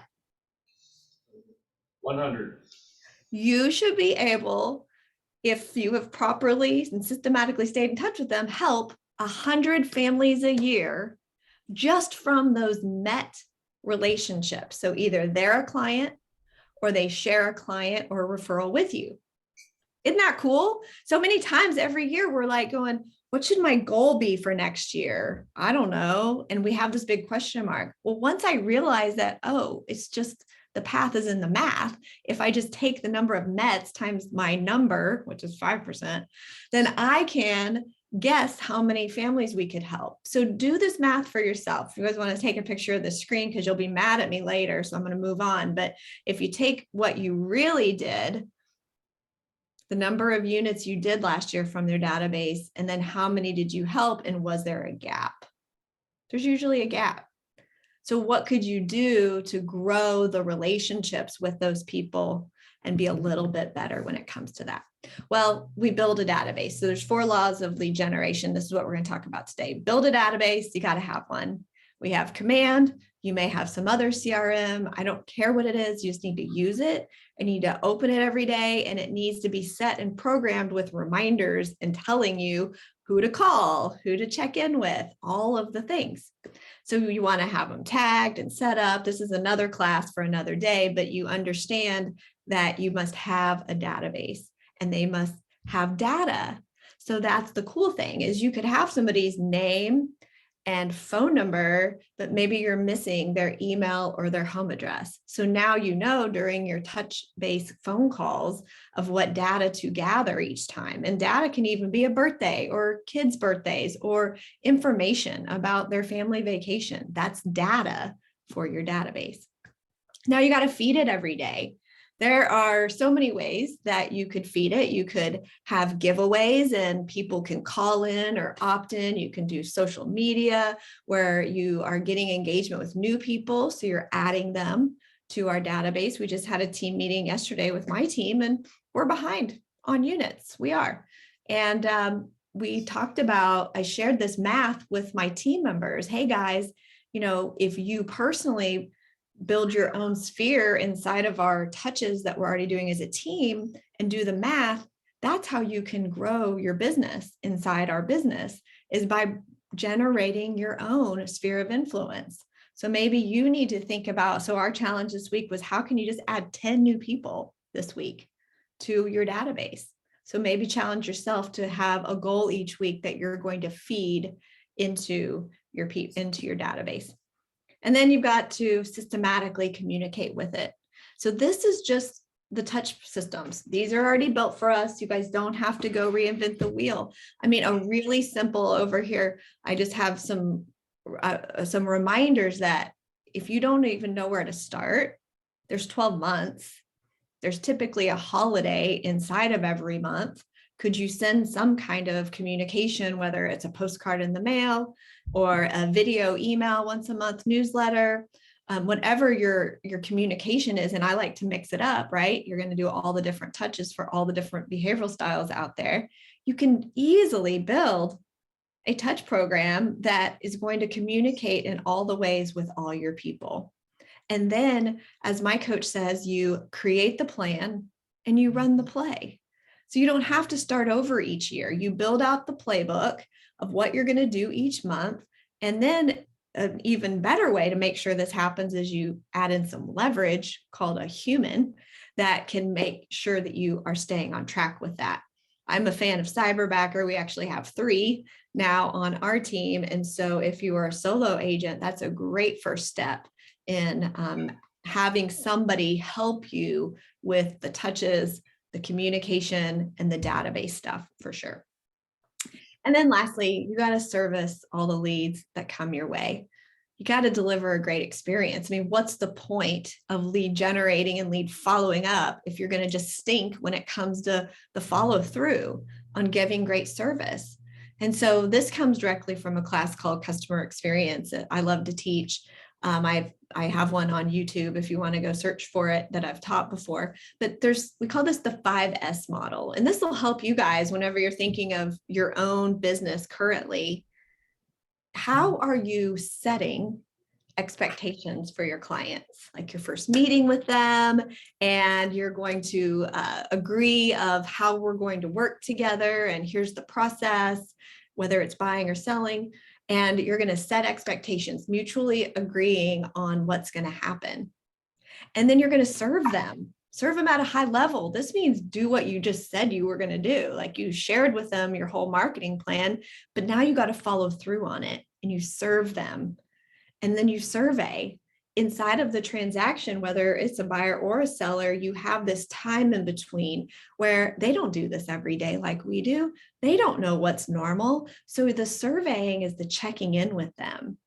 100. You should be able, if you have properly and systematically stayed in touch with them, help 100 families a year just from those MET relationships. So either they're a client, or they share a client or a referral with you. Isn't that cool? So many times every year we're like going, what should my goal be for next year? I don't know. And we have this big question mark. Well, once I realize that, oh, it's just the path is in the math. If I just take the number of METs times my number, which is 5%, then I can guess how many families we could help. So do this math for yourself. If you guys want to take a picture of the screen, because you'll be mad at me later, so I'm going to move on. But if you take what you really did, the number of units you did last year from their database, and then how many did you help, and was there a gap? There's usually a gap. So what could you do to grow the relationships with those people and be a little bit better when it comes to that? Well, we build a database. So there's 4 laws of lead generation. This is what we're going to talk about today. Build a database. You got to have one. We have Command. You may have some other CRM. I don't care what it is. You just need to use it. I need to open it every day, and it needs to be set and programmed with reminders and telling you who to call, who to check in with, all of the things. So you want to have them tagged and set up. This is another class for another day, but you understand that you must have a database and they must have data. So that's the cool thing, is you could have somebody's name and phone number, but maybe you're missing their email or their home address. So now you know during your touch-based phone calls of what data to gather each time. And data can even be a birthday or kids' birthdays or information about their family vacation. That's data for your database. Now you got to feed it every day. There are so many ways that you could feed it. You could have giveaways and people can call in or opt in. You can do social media where you are getting engagement with new people. So you're adding them to our database. We just had a team meeting yesterday with my team and we're behind on units. We are. And we talked about, I shared this math with my team members. Hey guys, you know, if you personally build your own sphere inside of our touches that we're already doing as a team and do the math, that's how you can grow your business inside our business, is by generating your own sphere of influence. So maybe you need to think about, so our challenge this week was, how can you just add 10 new people this week to your database? So maybe challenge yourself to have a goal each week that you're going to feed into your database. And then you've got to systematically communicate with it. So this is just the touch systems. These are already built for us. You guys don't have to go reinvent the wheel. I mean, a really simple over here, I just have some reminders that if you don't even know where to start, there's 12 months. There's typically a holiday inside of every month. Could you send some kind of communication, whether it's a postcard in the mail or a video email once a month newsletter, whatever your communication is. And I like to mix it up, right? You're going to do all the different touches for all the different behavioral styles out there. You can easily build a touch program that is going to communicate in all the ways with all your people. And then, as my coach says, you create the plan and you run the play. So you don't have to start over each year. You build out the playbook of what you're going to do each month. And then an even better way to make sure this happens is you add in some leverage called a human that can make sure that you are staying on track with that. I'm a fan of Cyberbacker. We actually have 3 now on our team. And so if you are a solo agent, that's a great first step in having somebody help you with the touches, the communication, and the database stuff for sure. And then lastly, you got to service all the leads that come your way. You got to deliver a great experience. I mean, what's the point of lead generating and lead following up if you're going to just stink when it comes to the follow through on giving great service? And so this comes directly from a class called Customer Experience that I love to teach. I have one on YouTube if you want to go search for it that I've taught before, but we call this the 5S model. And this will help you guys whenever you're thinking of your own business currently. How are you setting expectations for your clients? Like your first meeting with them, and you're going to agree of how we're going to work together. And here's the process, whether it's buying or selling. And you're going to set expectations, mutually agreeing on what's going to happen. And then you're going to serve them at a high level. This means do what you just said you were going to do. Like you shared with them your whole marketing plan, but now you got to follow through on it and you serve them. And then you survey inside of the transaction, whether it's a buyer or a seller. You have this time in between where they don't do this every day like we do. They don't know what's normal. So the surveying is the checking in with them.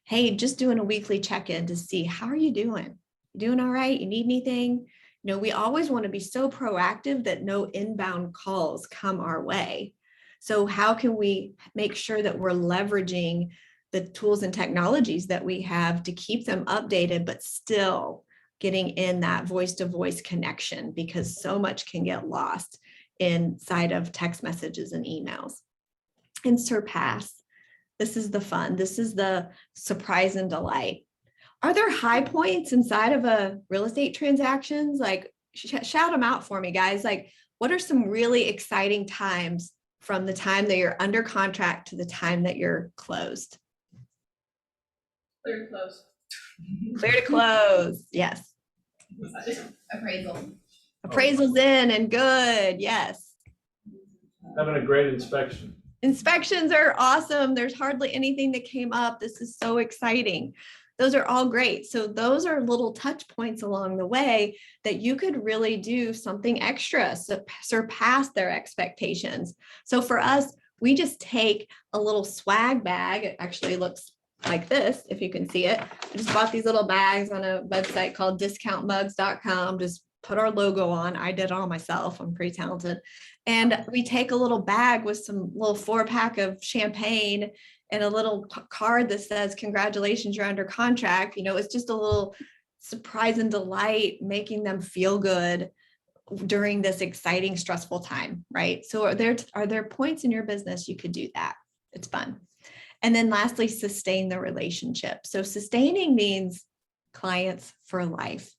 Hey, just doing a weekly check-in to see, how are you doing? You doing all right? You need anything? You know, we always want to be so proactive that no inbound calls come our way. So how can we make sure that we're leveraging the tools and technologies that we have to keep them updated, but still getting in that voice to voice connection, because so much can get lost inside of text messages and emails. And surpass. This is the fun. This is the surprise and delight. Are there high points inside of a real estate transactions? Like, shout them out for me, guys. Like, what are some really exciting times from the time that you're under contract to the time that you're closed? Clear to close. Clear to close. Yes. Appraisal. Appraisal's in and good. Yes. Having a great inspection. Inspections are awesome. There's hardly anything that came up. This is so exciting. Those are all great. So those are little touch points along the way that you could really do something extra, surpass their expectations. So for us, we just take a little swag bag. It actually looks like this, if you can see it. I just bought these little bags on a website called discountmugs.com. Just put our logo on. I did it all myself. I'm pretty talented. And we take a little bag with some little 4-pack of champagne and a little card that says, congratulations, you're under contract. You know, it's just a little surprise and delight, making them feel good during this exciting, stressful time, right? So are there points in your business you could do that? It's fun. And then lastly, sustain the relationship. So sustaining means clients for life.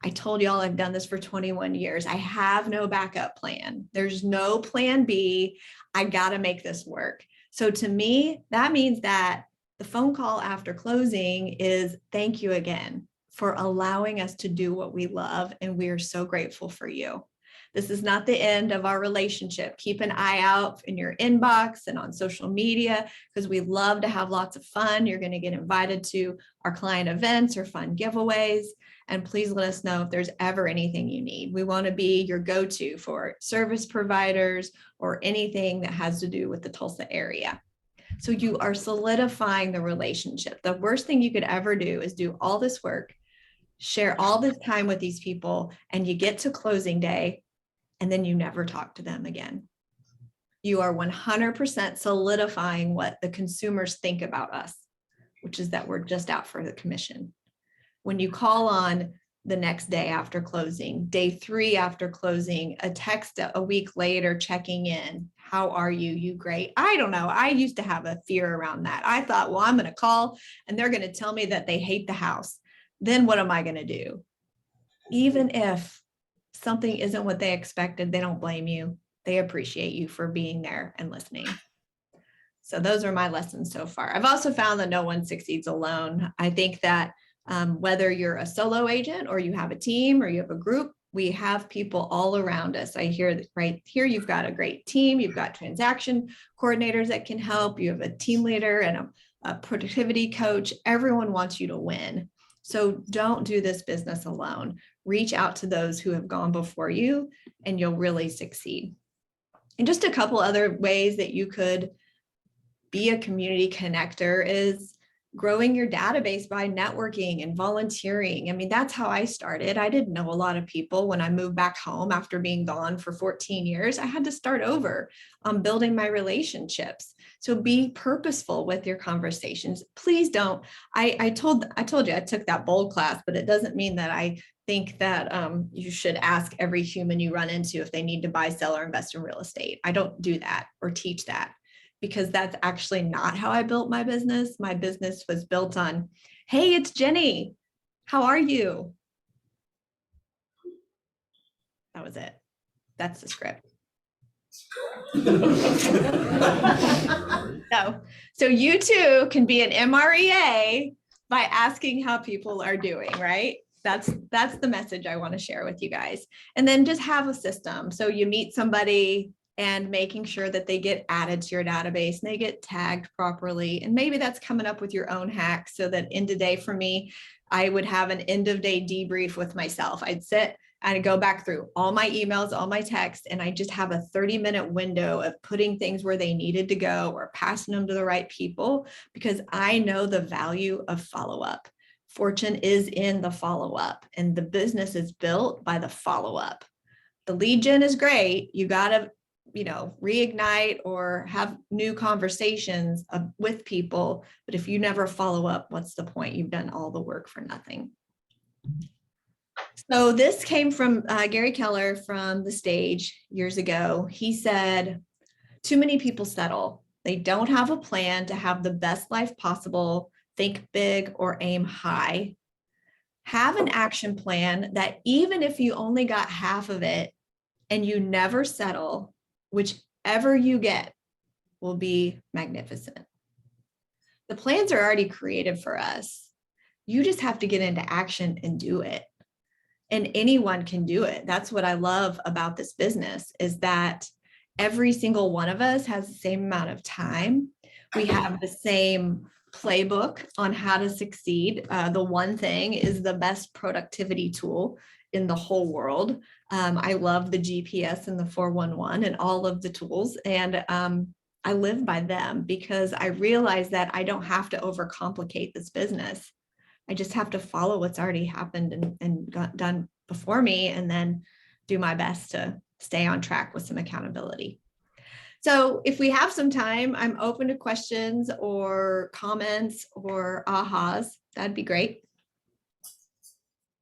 I told y'all I've done this for 21 years. I have no backup plan. There's no plan B. I got to make this work. So to me, that means that the phone call after closing is thank you again for allowing us to do what we love. And we are so grateful for you. This is not the end of our relationship. Keep an eye out in your inbox and on social media, because we love to have lots of fun. You're going to get invited to our client events or fun giveaways. And please let us know if there's ever anything you need. We want to be your go-to for service providers or anything that has to do with the Tulsa area. So you are solidifying the relationship. The worst thing you could ever do is do all this work, share all this time with these people, and you get to closing day and then you never talk to them again. You are 100% solidifying what the consumers think about us, which is that we're just out for the commission. When you call on the next day after closing, day 3 after closing, a text a week later checking in, how are you? You great? I don't know. I used to have a fear around that. I thought, well, I'm going to call and they're going to tell me that they hate the house. Then what am I going to do? Even if something isn't what they expected, they don't blame you. They appreciate you for being there and listening. So those are my lessons so far. I've also found that no one succeeds alone. I think that whether you're a solo agent or you have a team or you have a group, we have people all around us. I hear that right here, you've got a great team. You've got transaction coordinators that can help. You have a team leader and a productivity coach. Everyone wants you to win. So don't do this business alone. Reach out to those who have gone before you and you'll really succeed. And just a couple other ways that you could be a community connector is growing your database by networking and volunteering. I mean, that's how I started. I didn't know a lot of people when I moved back home after being gone for 14 years. I had to start over on building my relationships. So be purposeful with your conversations. Please don't. I told you I took that bold class, but it doesn't mean that I think that you should ask every human you run into if they need to buy, sell, or invest in real estate. I don't do that or teach that, because that's actually not how I built my business. My business was built on, hey, it's Jennie. How are you? That was it. That's the script. So you too can be an MREA by asking how people are doing, right? That's the message I want to share with you guys. And then just have a system. So you meet somebody and making sure that they get added to your database and they get tagged properly. And maybe that's coming up with your own hacks so that end of day for me, I would have an end of day debrief with myself. I'd sit and I'd go back through all my emails, all my texts, and I just have a 30-minute window of putting things where they needed to go or passing them to the right people, because I know the value of follow-up. Fortune is in the follow-up, and the business is built by the follow-up. The lead gen is great. You got to reignite or have new conversations with people. But if you never follow up, what's the point? You've done all the work for nothing. So this came from Gary Keller from the stage years ago. He said, too many people settle. They don't have a plan to have the best life possible, think big or aim high. Have an action plan that even if you only got half of it and you never settle, whichever you get will be magnificent. The plans are already created for us. You just have to get into action and do it. And anyone can do it. That's what I love about this business, is that every single one of us has the same amount of time. We have the same playbook on how to succeed. The one thing is the best productivity tool in the whole world. I love the GPS and the 411 and all of the tools. And I live by them because I realize that I don't have to overcomplicate this business. I just have to follow what's already happened and got done before me, and then do my best to stay on track with some accountability. So if we have some time, I'm open to questions or comments or ahas. That'd be great.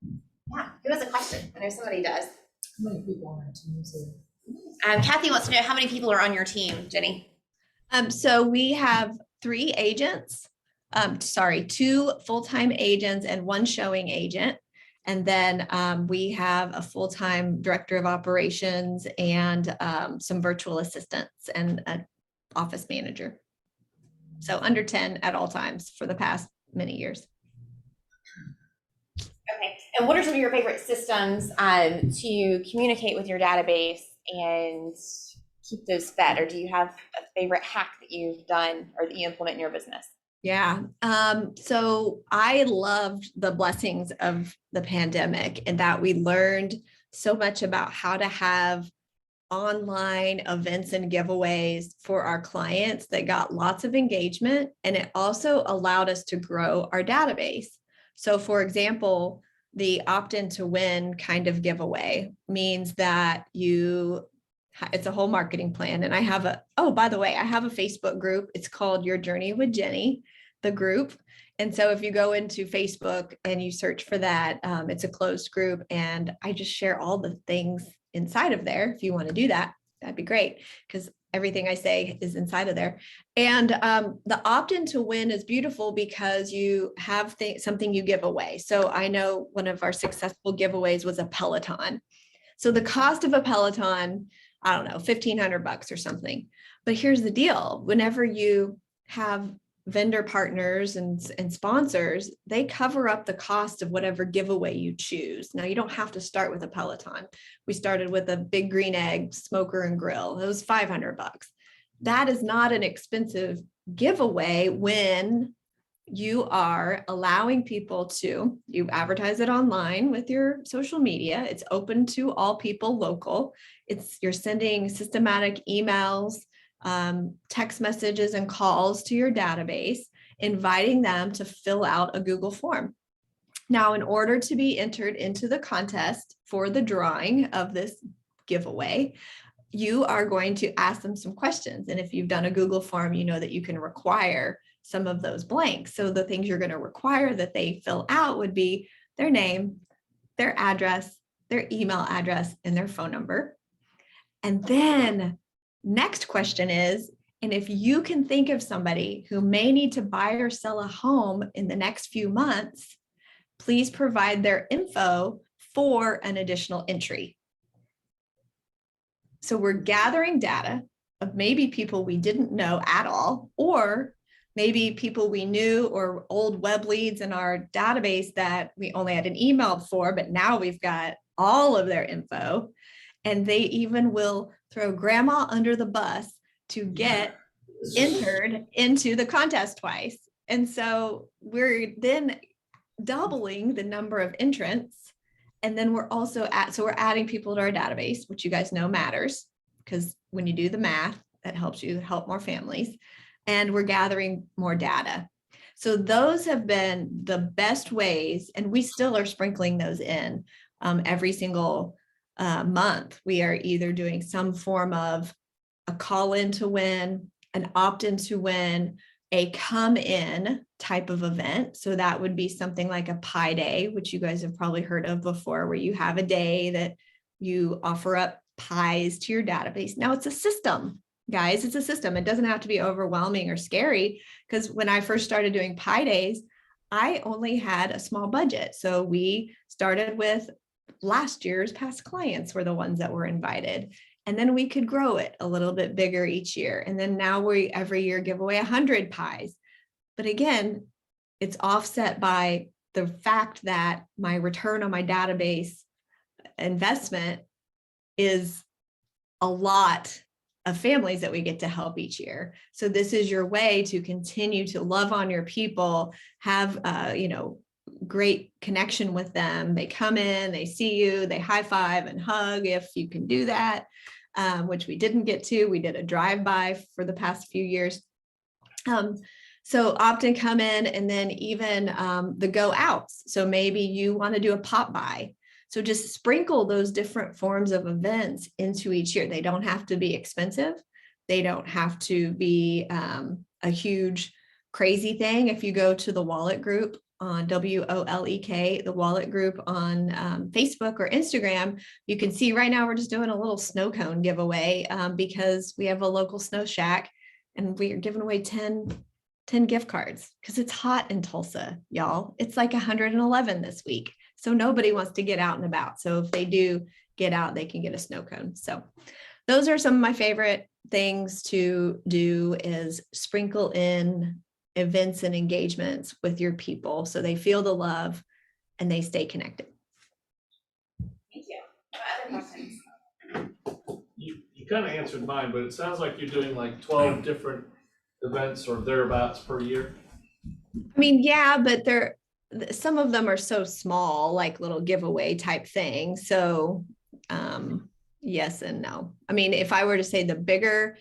Yeah, who has a question? I know somebody does. How many people on our team is there? Kathy wants to know how many people are on your team, Jenny? So we have 3 agents. 2 full-time agents and 1 showing agent. And then we have a full-time director of operations and some virtual assistants and an office manager. So under 10 at all times for the past many years. Okay, and what are some of your favorite systems to communicate with your database and keep those fed? Or do you have a favorite hack that you've done or that you implement in your business? Yeah. So I loved the blessings of the pandemic and that we learned so much about how to have online events and giveaways for our clients that got lots of engagement. And it also allowed us to grow our database. So for example, the opt-in to win kind of giveaway means that it's a whole marketing plan. And I have by the way, I have a Facebook group. It's called Your Journey with Jennie, the group. And so if you go into Facebook and you search for that, it's a closed group. And I just share all the things inside of there. If you want to do that, that'd be great, because everything I say is inside of there. And the opt-in to win is beautiful because you have something you give away. So I know one of our successful giveaways was a Peloton. So the cost of a Peloton, I don't know, $1,500 or something. But here's the deal. Whenever you have vendor partners and sponsors, they cover up the cost of whatever giveaway you choose. Now, you don't have to start with a Peloton. We started with a Big Green Egg smoker and grill. It was $500. That is not an expensive giveaway when you are allowing people you advertise it online with your social media. It's open to all people local. You're sending systematic emails, text messages and calls to your database, inviting them to fill out a Google form. Now, in order to be entered into the contest for the drawing of this giveaway, you are going to ask them some questions. And if you've done a Google form, you know that you can require some of those blanks. So the things you're going to require that they fill out would be their name, their address, their email address, and their phone number. And then next question is, and if you can think of somebody who may need to buy or sell a home in the next few months, please provide their info for an additional entry. So we're gathering data of maybe people we didn't know at all, or maybe people we knew, or old web leads in our database that we only had an email for, but now we've got all of their info. And they even will throw grandma under the bus to get entered into the contest twice. And so we're then doubling the number of entrants. And then we're also we're adding people to our database, which you guys know matters, because when you do the math, that helps you help more families. And we're gathering more data. So those have been the best ways, and we still are sprinkling those in every single month. We are either doing some form of a call in to win, an opt-in to win, a come in type of event. So that would be something like a pie day, which you guys have probably heard of before, where you have a day that you offer up pies to your database. Now it's a system, guys, it's a system. It doesn't have to be overwhelming or scary, because when I first started doing pie days, I only had a small budget. So we started with last year's past clients were the ones that were invited. And then we could grow it a little bit bigger each year. And then now we every year give away 100 pies. But again, it's offset by the fact that my return on my database investment is a lot of families that we get to help each year. So this is your way to continue to love on your people, have great connection with them. They come in, they see you, they high five and hug if you can do that, which we didn't get to. We did a drive-by for the past few years. So often come in, and then even the go outs. So maybe you want to do a pop by. So just sprinkle those different forms of events into each year. They don't have to be expensive. They don't have to be a huge crazy thing. If you go to the Wolek group on WOLEK, the Wolek group on Facebook or Instagram, you can see right now we're just doing a little snow cone giveaway because we have a local snow shack, and we are giving away 10 gift cards because it's hot in Tulsa, y'all. It's like 111 this week. So nobody wants to get out and about. So if they do get out, they can get a snow cone. So those are some of my favorite things to do, is sprinkle in events and engagements with your people so they feel the love and they stay connected. Thank you. Other questions? You kind of answered mine, but it sounds like you're doing like 12 different events or thereabouts per year. I mean, yeah, but some of them are so small, like little giveaway type things. So yes and no. I mean, if I were to say the bigger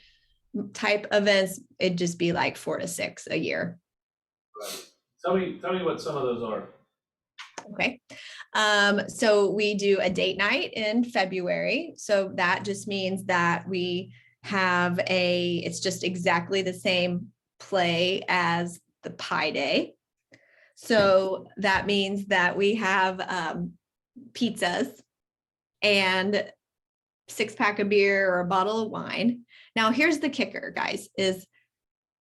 type events, it'd just be like 4 to 6 a year. Right. Tell me what some of those are. Okay. So we do a date night in February. So that just means that we have it's just exactly the same play as the pie day. So that means that we have pizzas and 6-pack of beer or a bottle of wine. Now, here's the kicker, guys, is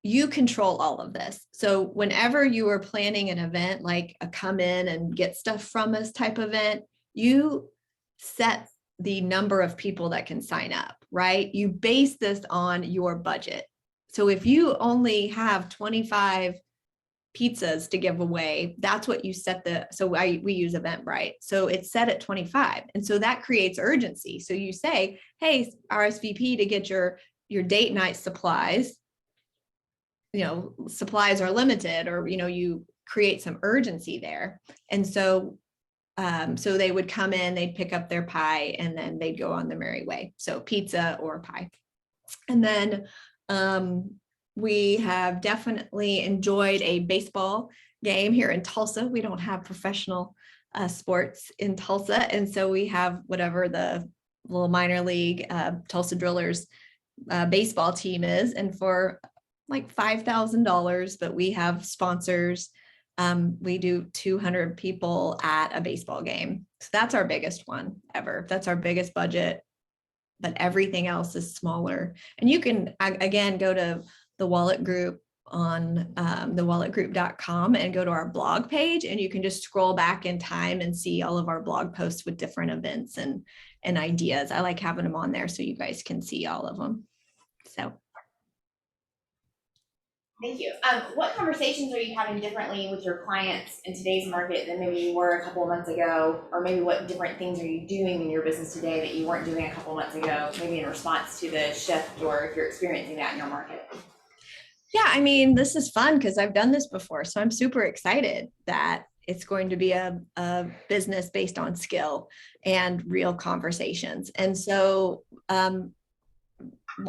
you control all of this. So whenever you are planning an event, like a come in and get stuff from us type event, you set the number of people that can sign up, right? You base this on your budget. So if you only have 25 pizzas to give away, that's what you set we use Eventbrite. So it's set at 25. And so that creates urgency. So you say, hey, RSVP to get your date night supplies. Supplies are limited, or, you create some urgency there. And so they would come in, they'd pick up their pie, and then they'd go on their merry way. So pizza or pie. And then we have definitely enjoyed a baseball game here in Tulsa. We don't have professional sports in Tulsa. And so we have whatever the little minor league Tulsa Drillers baseball team is. And for like $5,000, but we have sponsors. We do 200 people at a baseball game. So that's our biggest one ever. That's our biggest budget, but everything else is smaller. And you can, again, go to the Wolek group on thewolekgroup.com and go to our blog page, and you can just scroll back in time and see all of our blog posts with different events and ideas. I like having them on there so you guys can see all of them. So. Thank you. What conversations are you having differently with your clients in today's market than maybe you were a couple of months ago? Or maybe what different things are you doing in your business today that you weren't doing a couple of months ago, maybe in response to the shift, or if you're experiencing that in your market? Yeah, I mean, this is fun because I've done this before. So I'm super excited that it's going to be a business based on skill and real conversations. And so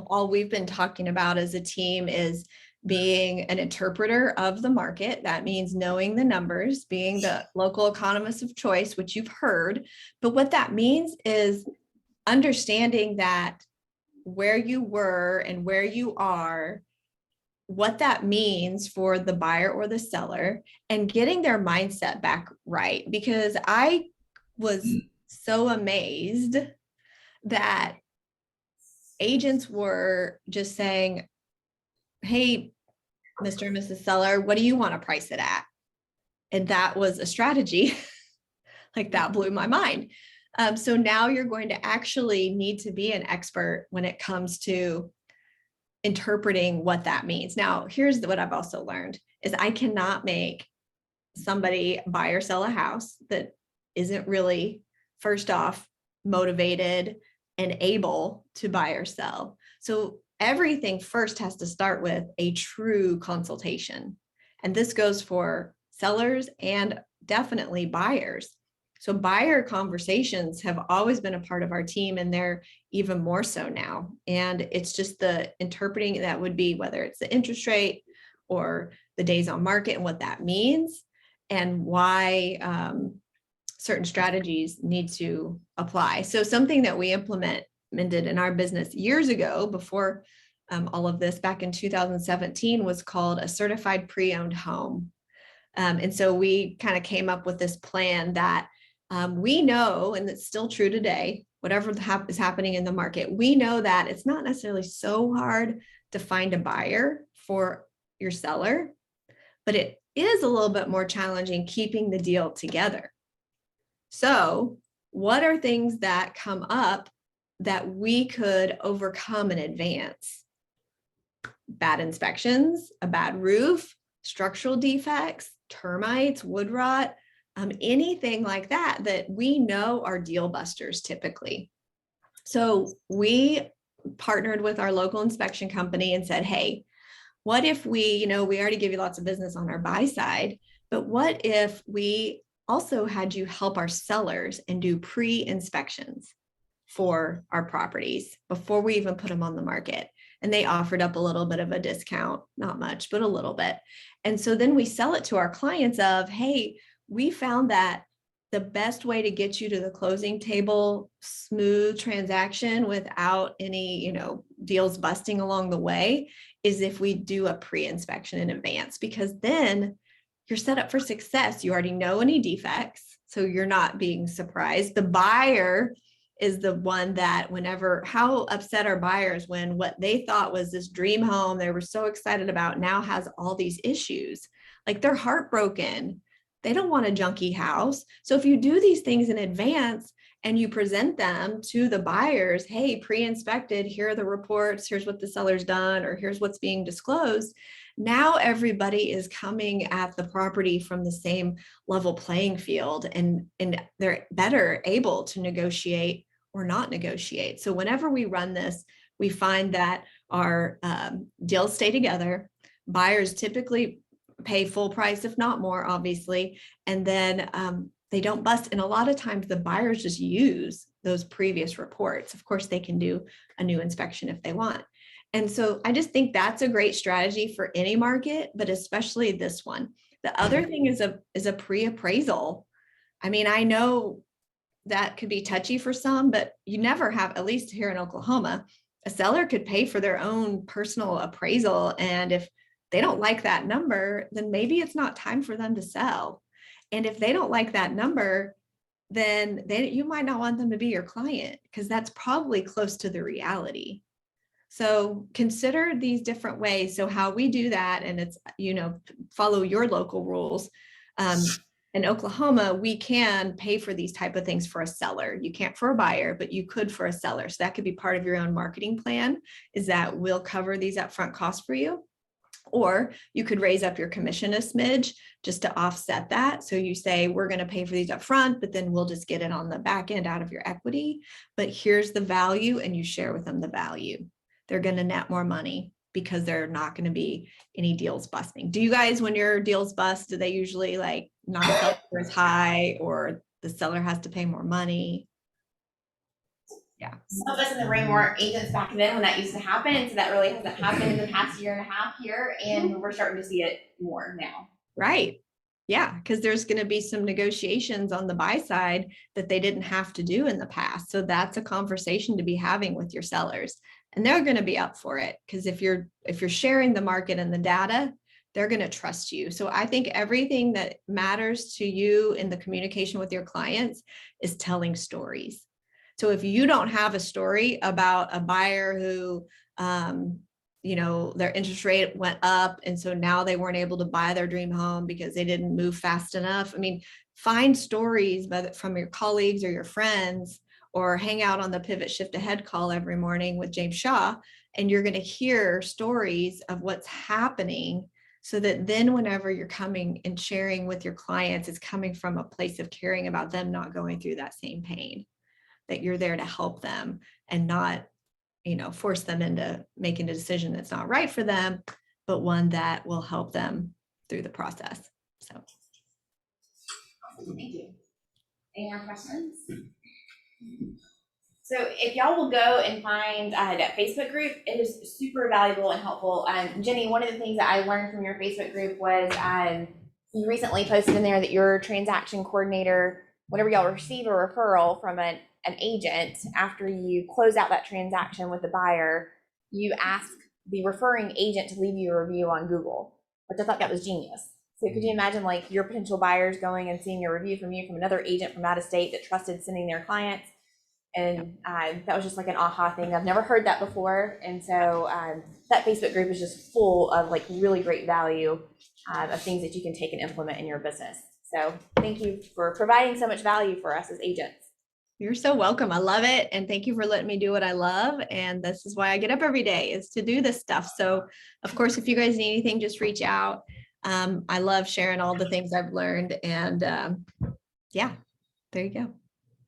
all we've been talking about as a team is being an interpreter of the market. That means knowing the numbers, being the local economist of choice, which you've heard. But what that means is understanding that where you were and where you are what that means for the buyer or the seller and getting their mindset back right. Because I was so amazed that agents were just saying, hey, Mr. and Mrs. Seller, what do you want to price it at? And that was a strategy. Like that blew my mind. So now you're going to actually need to be an expert when it comes to interpreting what that means. Now, here's what I've also learned is I cannot make somebody buy or sell a house that isn't really, first off, motivated and able to buy or sell. So everything first has to start with a true consultation. And this goes for sellers and definitely buyers. So buyer conversations have always been a part of our team, and they're even more so now. And it's just the interpreting that would be whether it's the interest rate or the days on market and what that means and why certain strategies need to apply. So something that we implemented in our business years ago before all of this back in 2017 was called a certified pre-owned home. And so we kind of came up with this plan that we know, and it's still true today, whatever is happening in the market, we know that it's not necessarily so hard to find a buyer for your seller, but it is a little bit more challenging keeping the deal together. So what are things that come up that we could overcome in advance? Bad inspections, a bad roof, structural defects, termites, wood rot, anything like that, that we know are deal busters typically. So we partnered with our local inspection company and said, hey, what if we already give you lots of business on our buy side, but what if we also had you help our sellers and do pre-inspections for our properties before we even put them on the market? And they offered up a little bit of a discount, not much, but a little bit. And so then we sell it to our clients of, hey, we found that the best way to get you to the closing table, smooth transaction without any, deals busting along the way, is if we do a pre-inspection in advance, because then you're set up for success. You already know any defects, so you're not being surprised. The buyer is the one that how upset are buyers when what they thought was this dream home they were so excited about now has all these issues. Like they're heartbroken. They don't want a junky house. So if you do these things in advance and you present them to the buyers, hey, pre-inspected, here are the reports, here's what the seller's done, or here's what's being disclosed. Now everybody is coming at the property from the same level playing field, and they're better able to negotiate or not negotiate. So whenever we run this, we find that our deals stay together. Buyers typically pay full price, if not more, obviously, and then they don't bust. And a lot of times the buyers just use those previous reports. Of course, they can do a new inspection if they want. And so I just think that's a great strategy for any market, but especially this one. The other thing is a pre-appraisal. I mean, I know that could be touchy for some, but you never have, at least here in Oklahoma, a seller could pay for their own personal appraisal. And if they don't like that number, then maybe it's not time for them to sell. And if they don't like that number, then you might not want them to be your client, because that's probably close to the reality. So consider these different ways. So how we do that, and it's, follow your local rules. In Oklahoma, we can pay for these type of things for a seller. You can't for a buyer, but you could for a seller. So that could be part of your own marketing plan, is that we'll cover these upfront costs for you. Or you could raise up your commission a smidge just to offset that. So you say, we're going to pay for these up front, but then we'll just get it on the back end out of your equity. But here's the value, and you share with them the value. They're going to net more money because they're not going to be any deals busting. Do you guys, when your deals bust, do they usually not sell for as high, or the seller has to pay more money? Yeah. Some of us in the ring were agents back then when that used to happen, and so that really hasn't happened in the past year and a half here, and we're starting to see it more now. Right. Yeah, because there's going to be some negotiations on the buy side that they didn't have to do in the past. So that's a conversation to be having with your sellers. and they're going to be up for it, because if you're sharing the market and the data, they're going to trust you. So I think everything that matters to you in the communication with your clients is telling stories. So if you don't have a story about a buyer who, their interest rate went up, and so now they weren't able to buy their dream home because they didn't move fast enough. I mean, find stories from your colleagues or your friends, or hang out on the Pivot Shift Ahead call every morning with James Shaw, and you're going to hear stories of what's happening, so that then whenever you're coming and sharing with your clients, it's coming from a place of caring about them not going through that same pain, that you're there to help them and not, force them into making a decision that's not right for them, but one that will help them through the process. So. Thank you. Any more questions? So if y'all will go and find that Facebook group, it is super valuable and helpful. Jenny, one of the things that I learned from your Facebook group was you recently posted in there that your transaction coordinator, whenever y'all receive a referral from an agent, after you close out that transaction with the buyer, you ask the referring agent to leave you a review on Google, which I thought that was genius. So could you imagine like your potential buyers going and seeing a review from you from another agent from out of state that trusted sending their clients? And that was just like an aha thing. I've never heard that before. And so that Facebook group is just full of like really great value of things that you can take and implement in your business. So thank you for providing so much value for us as agents. You're so welcome. I love it. And thank you for letting me do what I love. And this is why I get up every day, is to do this stuff. So of course, if you guys need anything, just reach out. I love sharing all the things I've learned. And yeah, there you go.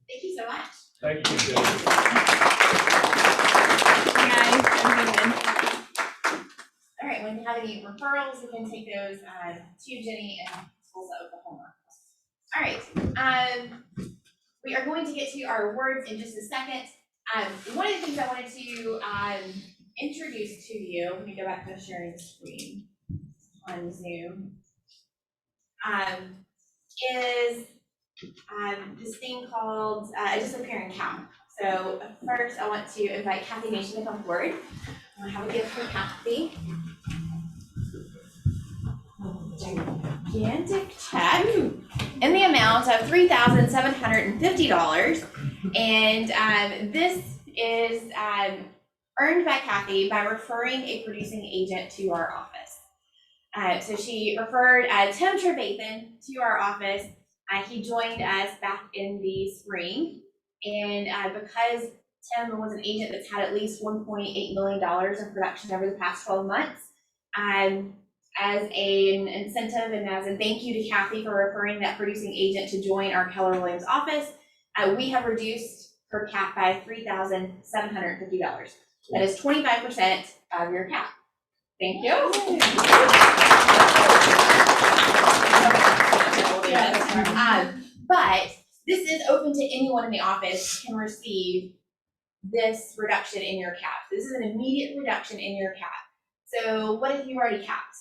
Thank you so much. Thank you, Jenny. All right, when you have any referrals, you can take those to Jenny in Tulsa, Oklahoma. All right, we are going to get to our awards in just a second. One of the things I wanted to introduce to you, let me go back to sharing the screen on Zoom, is this thing called a disappearing cap. So first I want to invite Kathy Nation to come forward. I have a gift for Kathy. Gigantic check in the amount of $3,750. And this is earned by Kathy by referring a producing agent to our office. So she referred Tim Trevathan to our office. He joined us back in the spring, and because Tim was an agent that's had at least $1.8 million in production over the past 12 months, as an incentive and as a thank you to Kathy for referring that producing agent to join our Keller Williams office, we have reduced her cap by $3,750. That is 25% of your cap. Thank you. But this is open to anyone in the office can receive this reduction in your cap. This is an immediate reduction in your cap. So what if you already capped?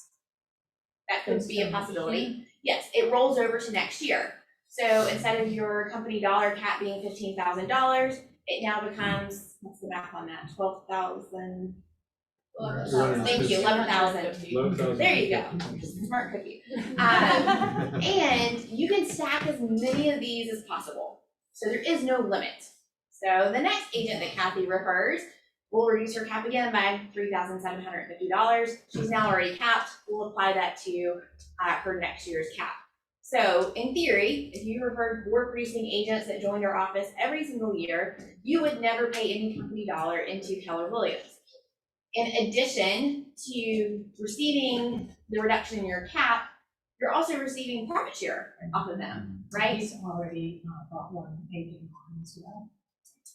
That could be a possibility. Yes, it rolls over to next year. So instead of your company dollar cap being $15,000, it now becomes, what's the math on that? 12,000. Thank you, 11,000. There you go. Smart cookie. And you can stack as many of these as possible. So there is no limit. So the next agent that Kathy refers will reduce her cap again by $3,750. She's now already capped. We'll apply that to her next year's cap. So in theory, if you referred 4 producing agents that joined our office every single year, you would never pay any company dollar into Keller Williams. In addition to receiving the reduction in your cap, you're also receiving profit share off of them, right? He's already bought one agent on as well.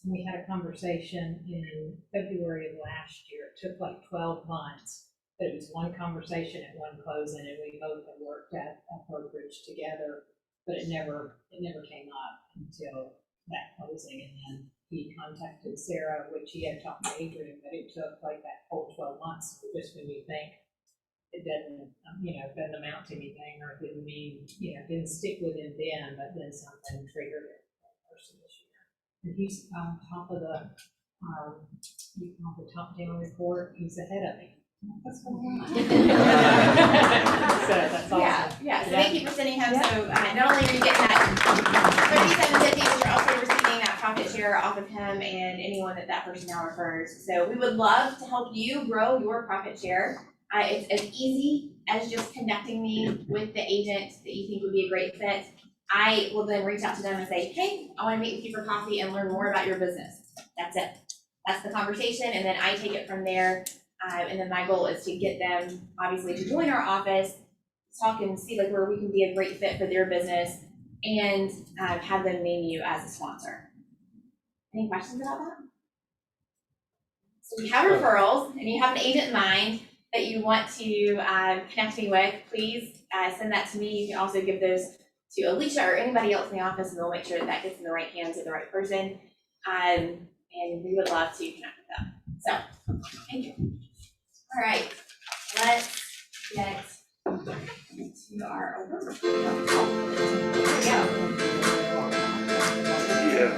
We had a conversation in February of last year. It took like 12 months, but it was one conversation at one closing, and we both had worked at a brokerage together, but it never came up until that closing. And then he contacted Sarah, which he had talked to Adrian, but it took like that whole 12 months. So just when you think it doesn't, doesn't amount to anything, or it didn't mean, didn't stick with him then, but then something triggered it this year. And he's on top of the you can have the top-down report, he's ahead of me. That's what I want. So that's awesome. Yeah, so thank you for sending him, so, not only are you getting that 3750, but you're also receiving that profit share off of him and anyone that person now refers. So we would love to help you grow your profit share. It's as easy as just connecting me with the agent that you think would be a great fit. I will then reach out to them and say, hey, I wanna meet with you for coffee and learn more about your business. That's it. That's the conversation, and then I take it from there. And then my goal is to get them, obviously, to join our office, talk and see like where we can be a great fit for their business, and have them name you as a sponsor. Any questions about that? So we have referrals, and you have an agent in mind that you want to connect me with, please send that to me. You can also give those to Alicia or anybody else in the office, and they'll make sure that that gets in the right hands of the right person. And we would love to connect with them. So, thank you. All right, let's get to our overview. Here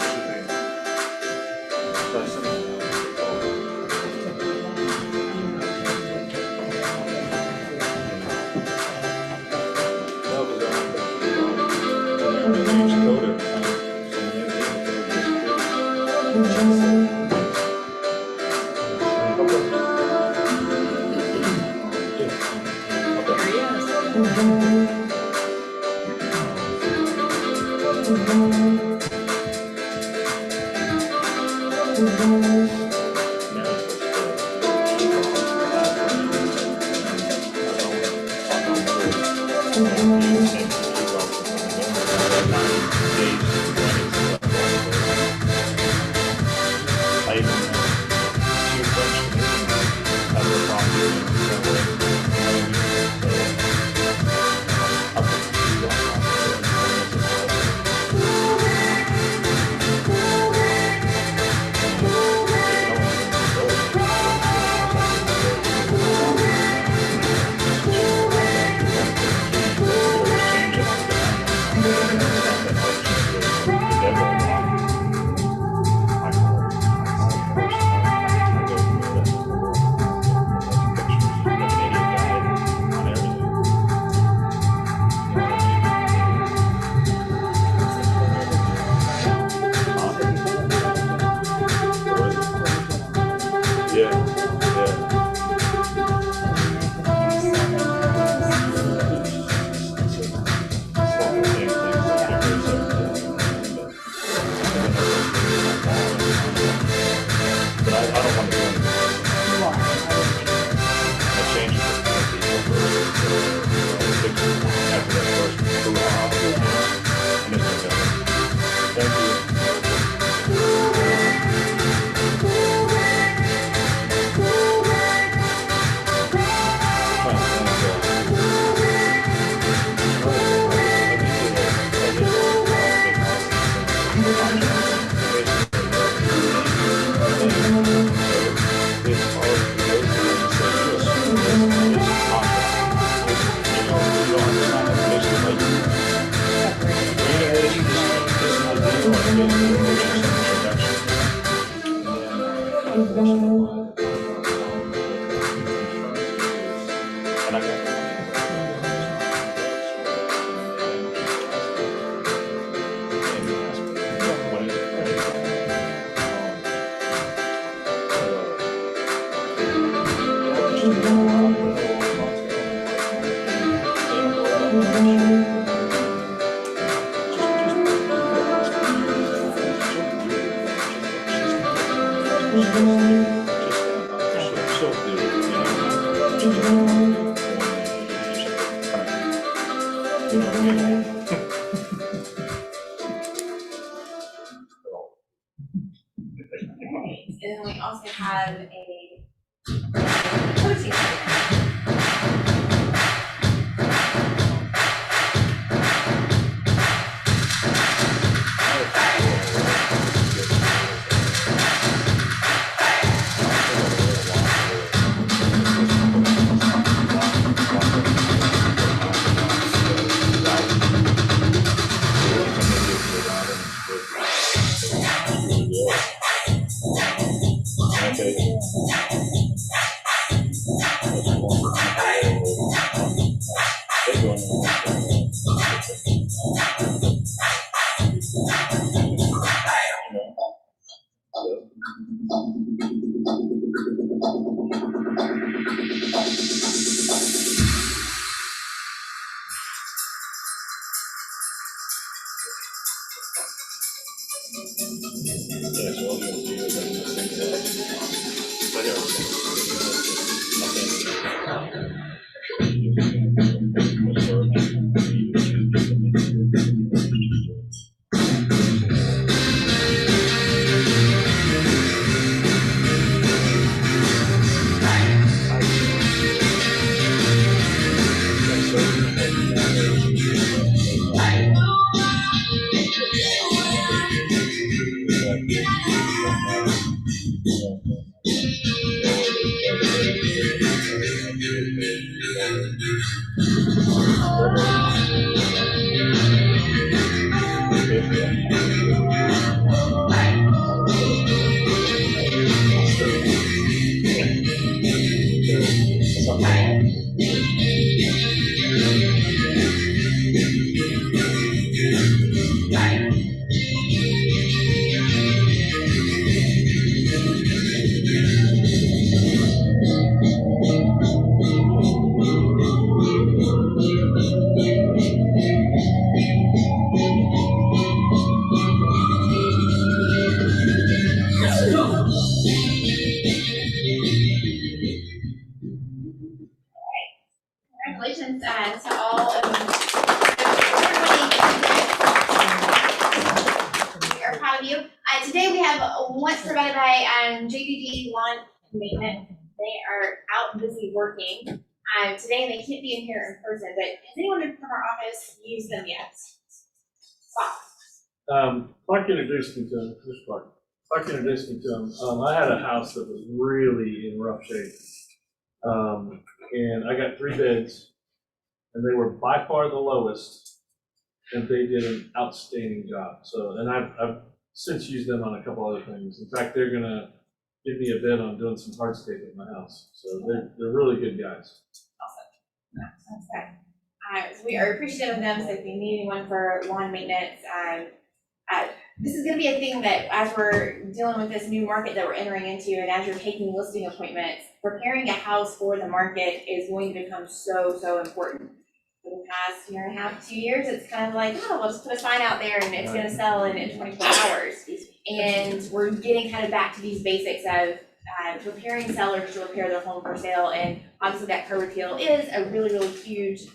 And then we also have a coaching segment. Congratulations to all of we are proud of you. Today we have once provided by JDD Lawn Maintenance. They are out busy working today and they can't be in here in person, but has anyone from our office used them yet? Clark introduced me to him. Who's Clark? Clark introduced me to him. I had a house that was really in rough shape. And I got 3 bids, and they were by far the lowest, and they did an outstanding job. So, and I've since used them on a couple other things. In fact, they're gonna give me a bid on doing some hardscape at my house. So they're really good guys. Awesome. That's good. So we are appreciative of them. So if you need anyone for lawn maintenance, this is going to be a thing that as we're dealing with this new market that we're entering into, and as you're taking listing appointments, preparing a house for the market is going to become so important. For the past year and a half, 2 years, it's kind of like, oh, we'll just put a sign out there and it's going to sell in 24 hours. And we're getting kind of back to these basics of preparing sellers to prepare their home for sale. And obviously that curb appeal is a really huge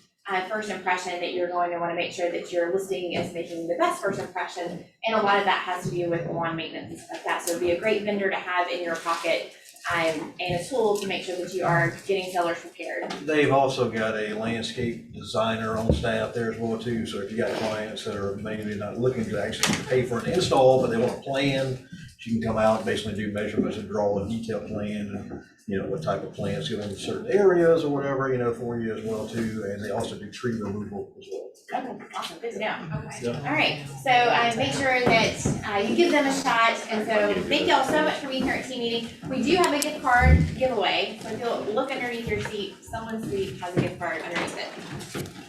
first impression that you're going to want to make sure that your listing is making the best first impression. And a lot of that has to do with lawn maintenance and stuff like that. So it'd be a great vendor to have in your pocket and a tool to make sure that you are getting sellers prepared. They've also got a landscape designer on staff there as well too. So if you got clients that are maybe not looking to actually pay for an install, but they want a plan, she can come out and basically do measurements and draw a detailed plan and, you know, what type of plants go in certain areas or whatever, you know, for you as well too. And they also do tree removal as well. Okay, awesome, good to know. Okay. Yeah. All right, so make sure that you give them a shot. And so thank y'all so much for being here at team meeting. We do have a gift card giveaway. So if you'll look underneath your seat, someone's seat has a gift card underneath it.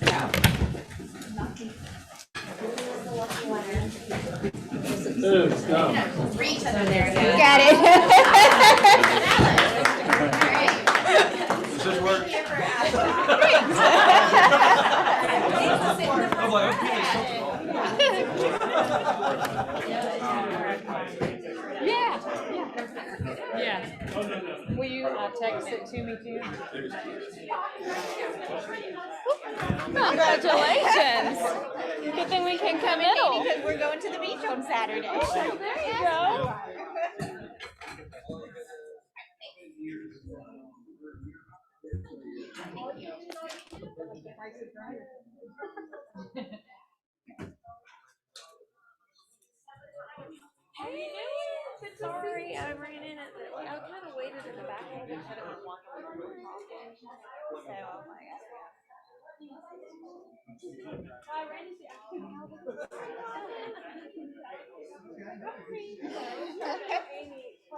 So. Reach under there. You got it. All right. Does this work? Yeah. Will you text it to me too? Congratulations. Good thing we can come in because we're going to the beach on Saturday. Oh, there you go. Hey, sorry, I ran in at the, I kind of waited in the back a little bit, but I was walking over to the coffee. So I'm like, I ran into you.